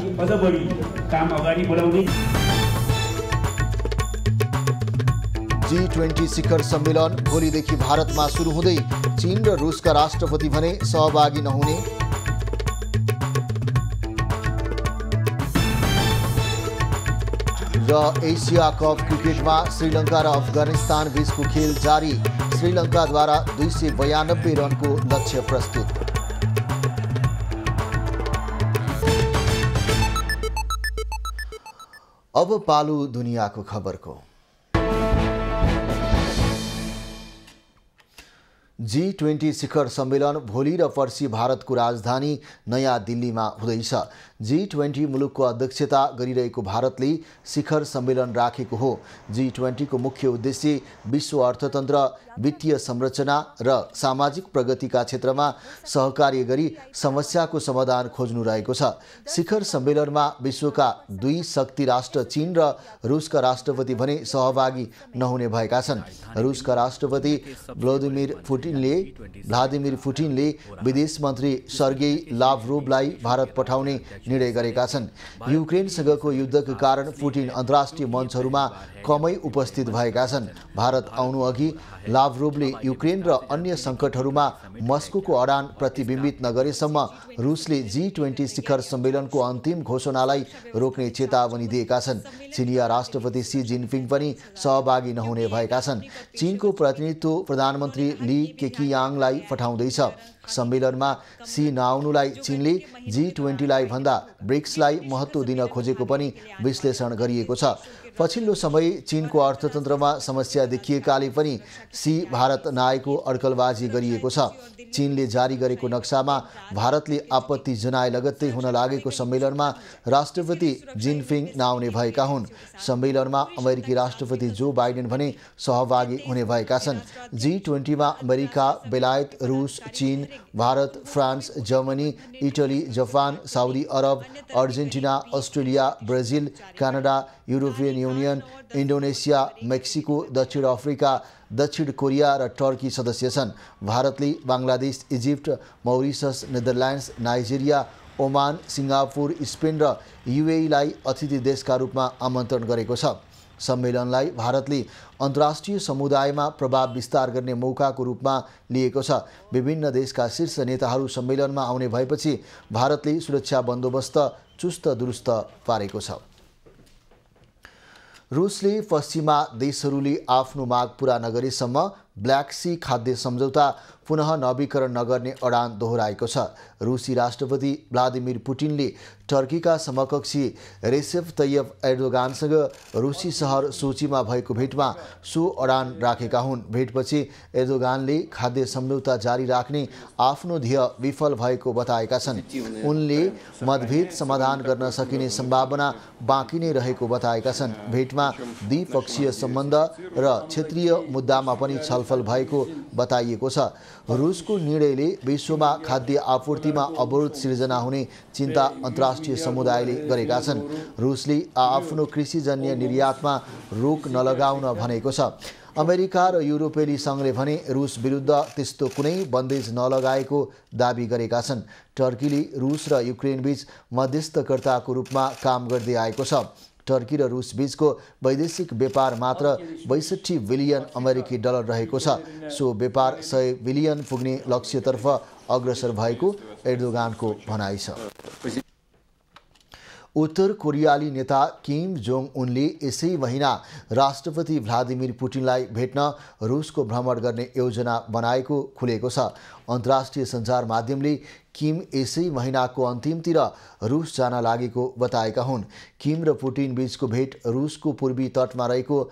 G20 शिखर सम्मेलन भोलिदेखि भारतमा सुरु हुँदै चीन र रुसका राष्ट्रपति भने सहभागी नहुने। र एसिया कप क्रिकेटमा श्रीलङ्का र अफगानिस्तान बीचको खेल जारी। श्रीलङ्काद्वारा 292 रनको लक्ष्य प्रस्तुत। अब पालु दुनियाँको खबरको। G20 शिखर सम्मेलन भोलि र पर्सि भारतको राजधानी नयाँ दिल्लीमा हुँदैछ। G20 मुलुकको अध्यक्षता गरिरहेको भारतले शिखर सम्मेलन राखेको हो। G20 को मुख्य उद्देश्य विश्व अर्थतन्त्र, वित्तीय संरचना र सामाजिक प्रगतिका क्षेत्रमा सहकार्य गरी समस्याको समाधान खोज्नु रहेको छ। शिखर सम्मेलनमा विश्वका दुई शक्ति राष्ट्र चीन र रुसका राष्ट्रपति भने सहभागी नहुने भएका छन्। रुसका राष्ट्रपति भ्लादिमिर पुटिनले विदेश मन्त्री सर्गेई लाभरोभलाई भारत पठाउने निर्णय गरेका छन्। युक्रेनसँगको युद्धका कारण पुटिन अन्तर्राष्ट्रिय मञ्चहरूमा कमै उपस्थित भएका छन्। भारत आउनु अघि लाभरोभले युक्रेन र अन्य सङ्कटहरूमा मस्कोको अडान प्रतिबिम्बित नगरेसम्म रुसले G20 शिखर सम्मेलनको अन्तिम घोषणालाई रोक्ने चेतावनी दिएका छन्। चिनिया राष्ट्रपति सी जिनपिङ पनि सहभागी नहुने भएका छन्। चीनको प्रतिनिधित्व प्रधानमन्त्री ली केकियाङलाई पठाउँदैछ। सम्मेलनमा सी नआउनुलाई चीनले G20लाई भन्दा ब्रिक्सलाई महत्त्व दिन खोजेको पनि विश्लेषण गरिएको छ। पछिल्लो समय चीनको अर्थतन्त्रमा समस्या देखिएकाले पनि सी भारत नआएको अड्कलबाजी गरिएको छ। चीनले जारी गरेको नक्सामा भारतले आपत्ति जनाए लगत्तै हुन लागेको सम्मेलनमा राष्ट्रपति जिनपिङ नआउने भएका हुन्। सम्मेलनमा अमेरिकी राष्ट्रपति जो बाइडेन भने सहभागी हुने भएका छन्। G20 मा अमेरिका, बेलायत, रुस, चीन, Bharat, France, Germany, Italy, Japan, Saudi Arab, Argentina, Australia, Brazil, Canada, European Union, Indonesia, Mexico, दक्षिण अफ्रिका, दक्षिण कोरिया र टर्की सदस्य छन्। भारतले Bangladesh, Egypt, Mauritius, Netherlands, Nigeria, Oman, Singapore, Spain र युएईलाई अतिथि देशका रूपमा आमन्त्रण गरेको छ। सम्मेलनलाई भारतले अन्तर्राष्ट्रिय समुदायमा प्रभाव विस्तार गर्ने मौकाको रूपमा लिएको छ। विभिन्न देशका शीर्ष नेताहरू सम्मेलनमा आउने भएपछि भारतले सुरक्षा बन्दोबस्त चुस्त दुरुस्त पारेको छ। रुसले पश्चिमा देशहरूले आफ्नो माग पूरा नगरेसम्म ब्ल्याक सी खाद्य सम्झौता पुनः नवीकरण नगर्ने अडान दोहोऱ्याएको छ। रुसी राष्ट्रपति भ्लादिमिर पुटिनले टर्कीका समकक्षी रेसेप तय्यप एर्दोगानसँग रुसी सहर सोचीमा भएको भेटमा सो अडान राखेका हुन्। भेटपछि एर्दोगानले खाद्य सम्झौता जारी राख्ने आफ्नो ध्येय विफल भएको बताएका छन्। उनले मतभेद समाधान गर्न सकिने सम्भावना बाँकी नै रहेको बताएका छन्। भेटमा द्विपक्षीय सम्बन्ध र क्षेत्रीय मुद्दामा पनि छलफल भएको बताइएको छ। रुसको निर्णयले विश्वमा खाद्य आपूर्तिमा अवरोध सिर्जना हुने चिन्ता अन्तर्राष्ट्रिय समुदायले गरेका छन्। रुसले आफ्नो कृषिजन्य निर्यातमा रोक नलगाउन भनेको छ। अमेरिका र युरोपेली सङ्घले भने रुस विरुद्ध त्यस्तो कुनै बन्देज नलगाएको दाबी गरेका छन्। टर्कीले रुस र युक्रेनबीच मध्यस्थकर्ताको रूपमा काम गर्दै आएको छ। टर्की र रुस बीचको वैदेशिक व्यापार मात्र 62 बिलियन अमेरिकी डलर रहेको छ। सो व्यापार 100 बिलियन पुग्ने लक्ष्यतर्फ अग्रसर भएको एर्दोगानको भनाइ छ। उत्तर कोरियाली नेता किम जोङ उनले यसै महिना राष्ट्रपति भ्लादिमिर पुटिनलाई भेट्न रुसको भ्रमण गर्ने योजना बनाएको खुलेको छ। अन्तर्राष्ट्रिय सञ्चार माध्यमले किम यसै महिनाको अन्तिमतिर रुस जान लागेको बताएका हुन्। किम र पुटिन बीचको भेट रुसको पूर्वी तटमा रहेको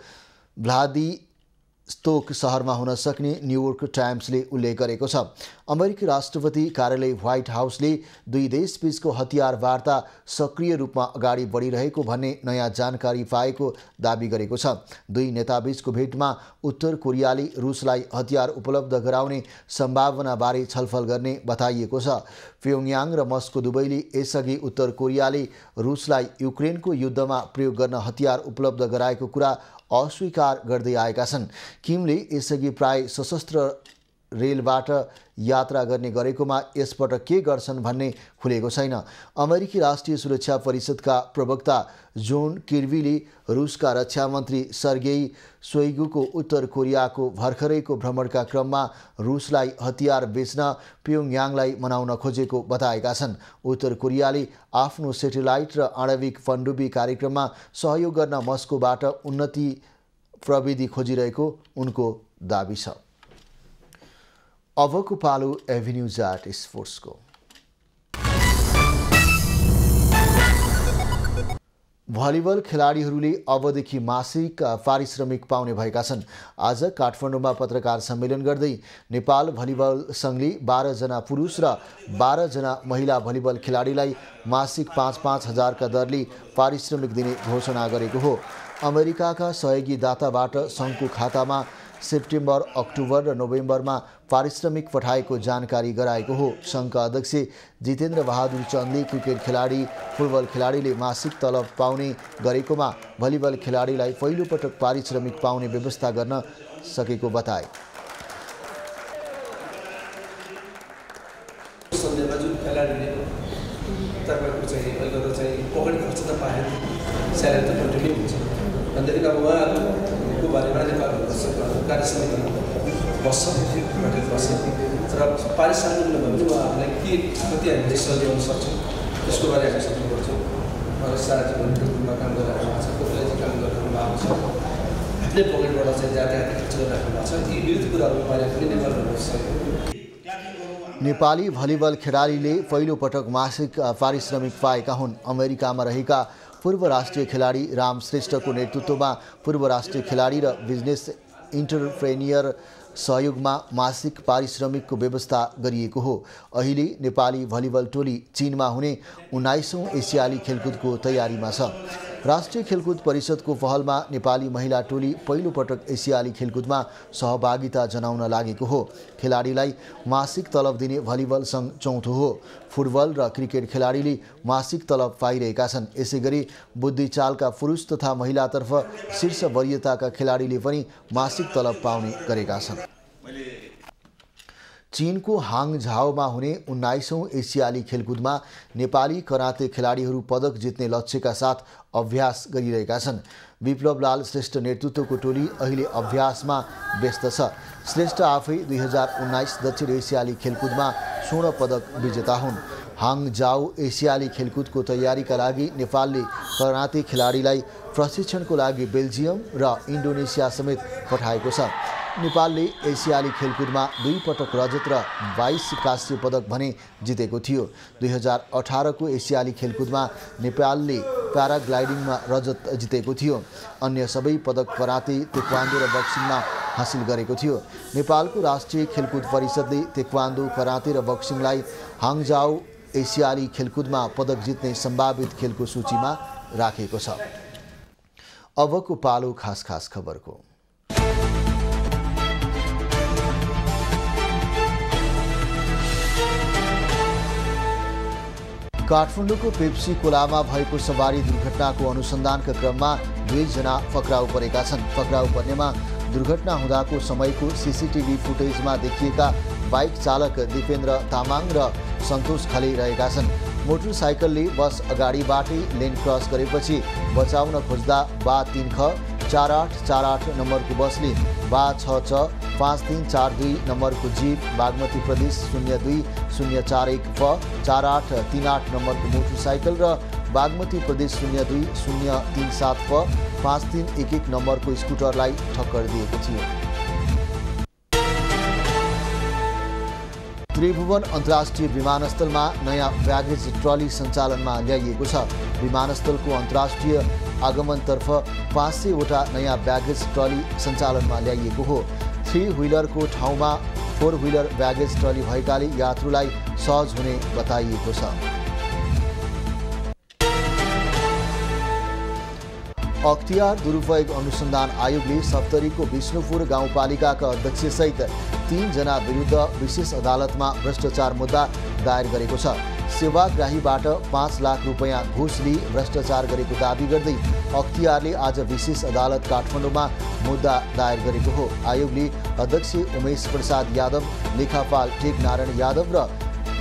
भ्लादिस्तोक सहरमा हुन सक्ने न्युयोर्क टाइम्सले उल्लेख गरेको छ। अमेरिकी राष्ट्रपति कार्यालय व्हाइट हाउसले दुई देशबीचको हतियार वार्ता सक्रिय रूपमा अगाडि बढिरहेको भन्ने नयाँ जानकारी पाएको दाबी गरेको छ। दुई नेताबीचको भेटमा उत्तर कोरियाले रुसलाई हतियार उपलब्ध गराउने सम्भावनाबारे छलफल गर्ने बताइएको छ। प्योङयाङ र मस्को दुवैले यसअघि उत्तर कोरियाले रुसलाई युक्रेनको युद्धमा प्रयोग गर्न हतियार उपलब्ध गराएको कुरा अस्वीकार गर्दै आएका छन्। किमले यसअघि प्राय सशस्त्र रेलबाट यात्रा गर्ने गरेकोमा यसपटक के गर्छन् भन्ने खुलेको छैन। अमेरिकी राष्ट्रिय सुरक्षा परिषदका प्रवक्ता जोन किर्बीले रुसका रक्षा मन्त्री सर्गेई शोइगुको उत्तर कोरियाको भर्खरैको भ्रमणका क्रममा रुसलाई हतियार बेच्न प्योङयाङलाई मनाउन खोजेको बताएका छन्। उत्तर कोरियाले आफ्नो सेटेलाइट र आणविक पनडुब्बी कार्यक्रममा सहयोग गर्न मस्कोबाट उन्नति प्रविधि खोजिरहेको उनको दाबी छ। अबको पालो एभिन्यू जाट स्पोर्ट्सको। भलिबल खेलाडीहरूले अबदेखि मासिक पारिश्रमिक पाउने भएका छन्। आज काठमाडौँमा पत्रकार सम्मेलन गर्दै नेपाल भलिबल सङ्घले 12 जना पुरुष र 12 जना महिला भलिबल खेलाडीलाई मासिक 5-5 हजारका दरले पारिश्रमिक दिने घोषणा गरेको हो। अमेरिकाका सहयोगी दाताबाट सङ्घको खातामा सेप्टेम्बर, अक्टोबर र नोभेम्बरमा पारिश्रमिक पठाएको जानकारी गराएको हो। सङ्घका अध्यक्ष जितेन्द्र बहादुर चन्दले क्रिकेट खेलाडी, फुटबल खेलाडीले मासिक तलब पाउने गरेकोमा भलिबल खेलाडीलाई पहिलोपटक पारिश्रमिक पाउने व्यवस्था गर्न सकेको बताए। बस्छ र पारिश्रमिक नभए उहाँहरूलाई के कति हामीले सहयोग गर्न सक्छौँ त्यसको बारे हामी सोच्नु पर्छौँ। उहाँले सारा जीवन रूपमा काम गरिराख्नु भएको छ, कोहीले चाहिँ काम गरिराख्नु भएको छ, आफ्नै पकेटबाट चाहिँ यातायात खर्च गरिराख्नु भएको छ। यी विविध कुराहरूको बारे पनि नेपाल नेपाली भलिबल खेलाडीले पहिलोपटक मासिक पारिश्रमिक पाएका हुन्। अमेरिकामा रहेका पूर्व राष्ट्रिय खेलाडी राम श्रेष्ठको नेतृत्वमा पूर्व राष्ट्रिय खेलाडी र बिजनेस इन्टरप्रेनियर सहयोगमा मासिक पारिश्रमिकको व्यवस्था गरिएको हो। अहिले नेपाली भलिबल टोली चीनमा हुने 19औं एसियाली खेलकुदको तयारीमा छ। राष्ट्रिय खेलकुद परिषदको पहलमा नेपाली महिला टोली पहिलोपटक एसियाली खेलकुदमा सहभागिता जनाउन लागेको हो। खेलाडीलाई मासिक तलब दिने भलिबल सङ्घ चौथो हो। फुटबल र क्रिकेट खेलाडीले मासिक तलब पाइरहेका छन्। यसैगरी बुद्धिचालका पुरुष तथा महिलातर्फ शीर्ष वरियताका खेलाडीले पनि मासिक तलब पाउने गरेका छन्। चीनको हाङझाओमा हुने 19औं एसियाली खेलकुदमा नेपाली कराते खेलाडीहरू पदक जित्ने लक्ष्यका साथ अभ्यास गरिरहेका छन्। विप्लवलाल श्रेष्ठ नेतृत्वको टोली अहिले अभ्यासमा व्यस्त छ। श्रेष्ठ आफै 2019 दक्षिण एसियाली खेलकुदमा स्वर्ण पदक विजेता हुन्। हाङझाओ एसियाली खेलकुदको तयारीका लागि नेपालले कराते खेलाडीलाई प्रशिक्षणको लागि बेल्जियम र इन्डोनेसिया समेत पठाएको छ। नेपालले एसियाली खेलकुदमा 2 पटक रजत र 22 कांस्य पदक भने जितेको थियो। 2018 को एसियाली खेलकुदमा नेपालले प्याराग्लाइडिङमा रजत जितेको थियो। अन्य सबै पदक कराते, तेक्वान्दो र बक्सिङमा हासिल गरेको थियो। नेपालको राष्ट्रिय खेलकुद परिषदले तेक्वान्दो, कराते र बक्सिङलाई हाङझाओ एसियाली खेलकुदमा पदक जित्ने सम्भावित खेलको सूचीमा राखेको छ। अबको पालो खास खबरको। काठमाडौँको पेप्सी खोलामा भएको सवारी दुर्घटनाको अनुसन्धानका क्रममा 2 जना पक्राउ परेका छन्। पक्राउ पर्नेमा दुर्घटना हुँदाको समयको सीसीटीभी फुटेजमा देखिएका बाइक चालक दिपेन्द्र तामाङ र सन्तोष खले रहेका छन्। मोटरसाइकलले बस अगाडिबाटै लेन क्रस गरेपछि बचाउन खोज्दा बा 3 ख 4848 नम्बरको बसले बा 6 च 5342 नम्बरको जीप, बागमती प्रदेश 02-041 फ 4838 नम्बरको मोटरसाइकल र बागमती प्रदेश 02-037 फ 5311 नम्बरको स्कुटरलाई ठक्कर दिएको थियो। त्रिभुवन अन्तर्राष्ट्रिय विमानस्थलमा नयाँ ब्यागेज ट्रली सञ्चालनमा ल्याइएको छ। विमानस्थलको अन्तर्राष्ट्रिय आगमनतर्फ 500वटा नयाँ ब्यागेज ट्रली सञ्चालनमा ल्याइएको हो। 3 व्हिलरको ठाउँमा 4 व्हिलर ब्यागेज ट्रली भएकाले यात्रुलाई सहज हुने बताइएको छ। अख्तियार दुरुपयोग अनुसन्धान आयोगले सप्तरीको विष्णुपुर गाउँपालिकाका अध्यक्षसहित 3 जना विरुद्ध विशेष अदालतमा भ्रष्टाचार मुद्दा दायर गरेको छ। सेवाग्राहीबाट 5 लाख रुपैयाँ घुस लिई भ्रष्टाचार गरेको दाबी गर्दै अख्तियारले आज विशेष अदालत काठमाडौँमा मुद्दा दायर गरेको हो। आयोगले अध्यक्ष उमेश प्रसाद यादव, लेखापाल टेक नारायण यादव र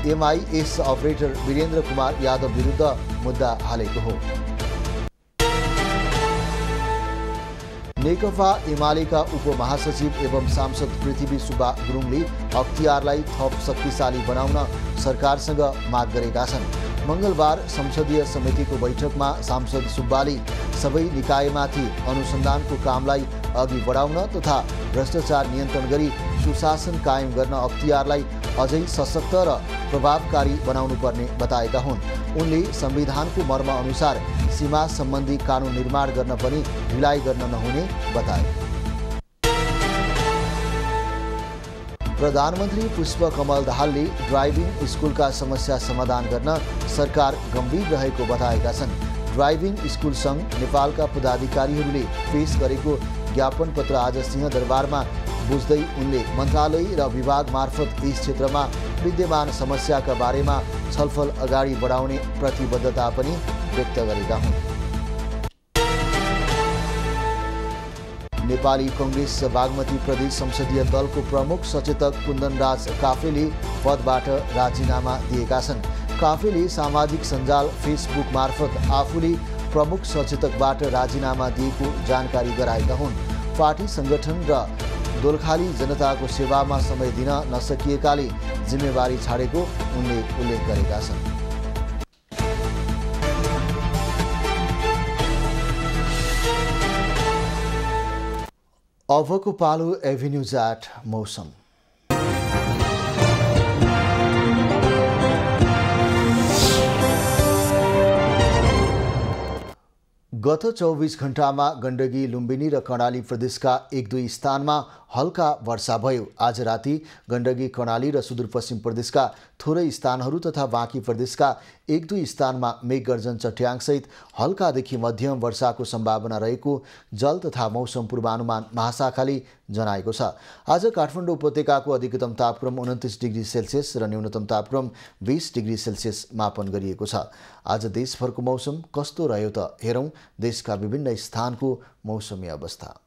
एमआईएस अपरेटर वीरेन्द्र कुमार यादव विरुद्ध मुद्दा हालेको हो। नेकपा एमालेका उपमहासचिव एवं सांसद पृथ्वी सुब्बा गुरुङले अख्तियारलाई थप शक्तिशाली बनाउन सरकारसँग माग गरेका छन्। मङ्गलबार संसदीय समितिको बैठकमा सांसद सुब्बाले सबै निकायमाथि अनुसन्धानको कामलाई अघि बढाउन तथा भ्रष्टाचार नियन्त्रण गरी सुशासन कायम गर्न अख्तियारलाई अझै सशक्त र प्रभावकारी बनाउनुपर्ने बताएका हुन्। उनले संविधानको मर्म अनुसार सीमा सम्बन्धी कानुन निर्माण गर्न पनि ढिलाइ गर्न नहुने बताए। प्रधानमन्त्री पुष्पकमल दाहालले ड्राइभिङ स्कुलका समस्या समाधान गर्न सरकार गम्भीर रहेको बताएका छन्। ड्राइभिङ स्कुल सङ्घ नेपालका पदाधिकारीहरूले पेश गरेको ज्ञापन पत्र आज सिंहदरबारमा बुझ्दै उनले मन्त्रालय र विभाग मार्फत यस क्षेत्रमा विद्यमान समस्याका बारेमा छलफल अगाडि बढाउने प्रतिबद्धता पनि व्यक्त गरेका हुन्। नेपाली कांग्रेस बागमती प्रदेश संसदीय दलको प्रमुख सचेतक कुन्दनराज काफ्लेले पदबाट राजीनामा दिएका छन्। काफ्लेले सामाजिक सञ्जाल फेसबुक मार्फत आफूले प्रमुख सचेतकबाट राजीनामा दिएको जानकारी गराएका हुन्। पार्टी संगठन र दोलखाली जनताको सेवामा समय दिन नसकिएकाले जिम्मेवारी छाडेको उनले उल्लेख गरेका छन्। अबको पालो एभिन्यूज एट मौसम। गत 24 घण्टामा गण्डकी, लुम्बिनी र कर्णाली प्रदेशका 1-2 स्थानमा हल्का वर्षा भयो। आज राति गण्डकी, कर्णाली र सुदूरपश्चिम प्रदेशका थोरै स्थानहरू तथा बाँकी प्रदेशका 1-2 स्थानमा मेघगर्जन चट्याङसहित हल्कादेखि मध्यम वर्षाको सम्भावना रहेको जल तथा मौसम पूर्वानुमान महाशाखाले जनाएको छ। आज काठमाडौँ उपत्यकाको अधिकतम तापक्रम 29 डिग्री सेल्सियस र न्यूनतम तापक्रम 20 डिग्री सेल्सियस मापन गरिएको छ। आज देशभरको मौसम कस्तो रह्यो त हेरौँ देशका विभिन्न स्थानको मौसमी अवस्था।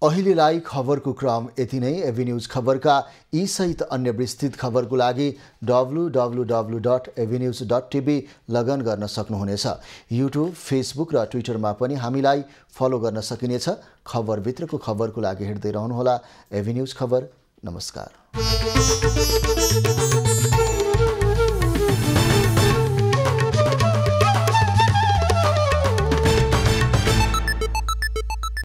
अहिलेलाई खबरको क्रम यति नै। एभिन्यूज खबरका यी सहित अन्य विस्तृत खबरको लागि www.avenews.tv लगइन गर्न सक्नुहुनेछ। युट्युब, फेसबुक र ट्विटरमा पनि हामीलाई फलो गर्न सकिनेछ। खबरभित्रको खबरको लागि हेर्दै रहनुहोला एभिन्यूज खबर। नमस्कार।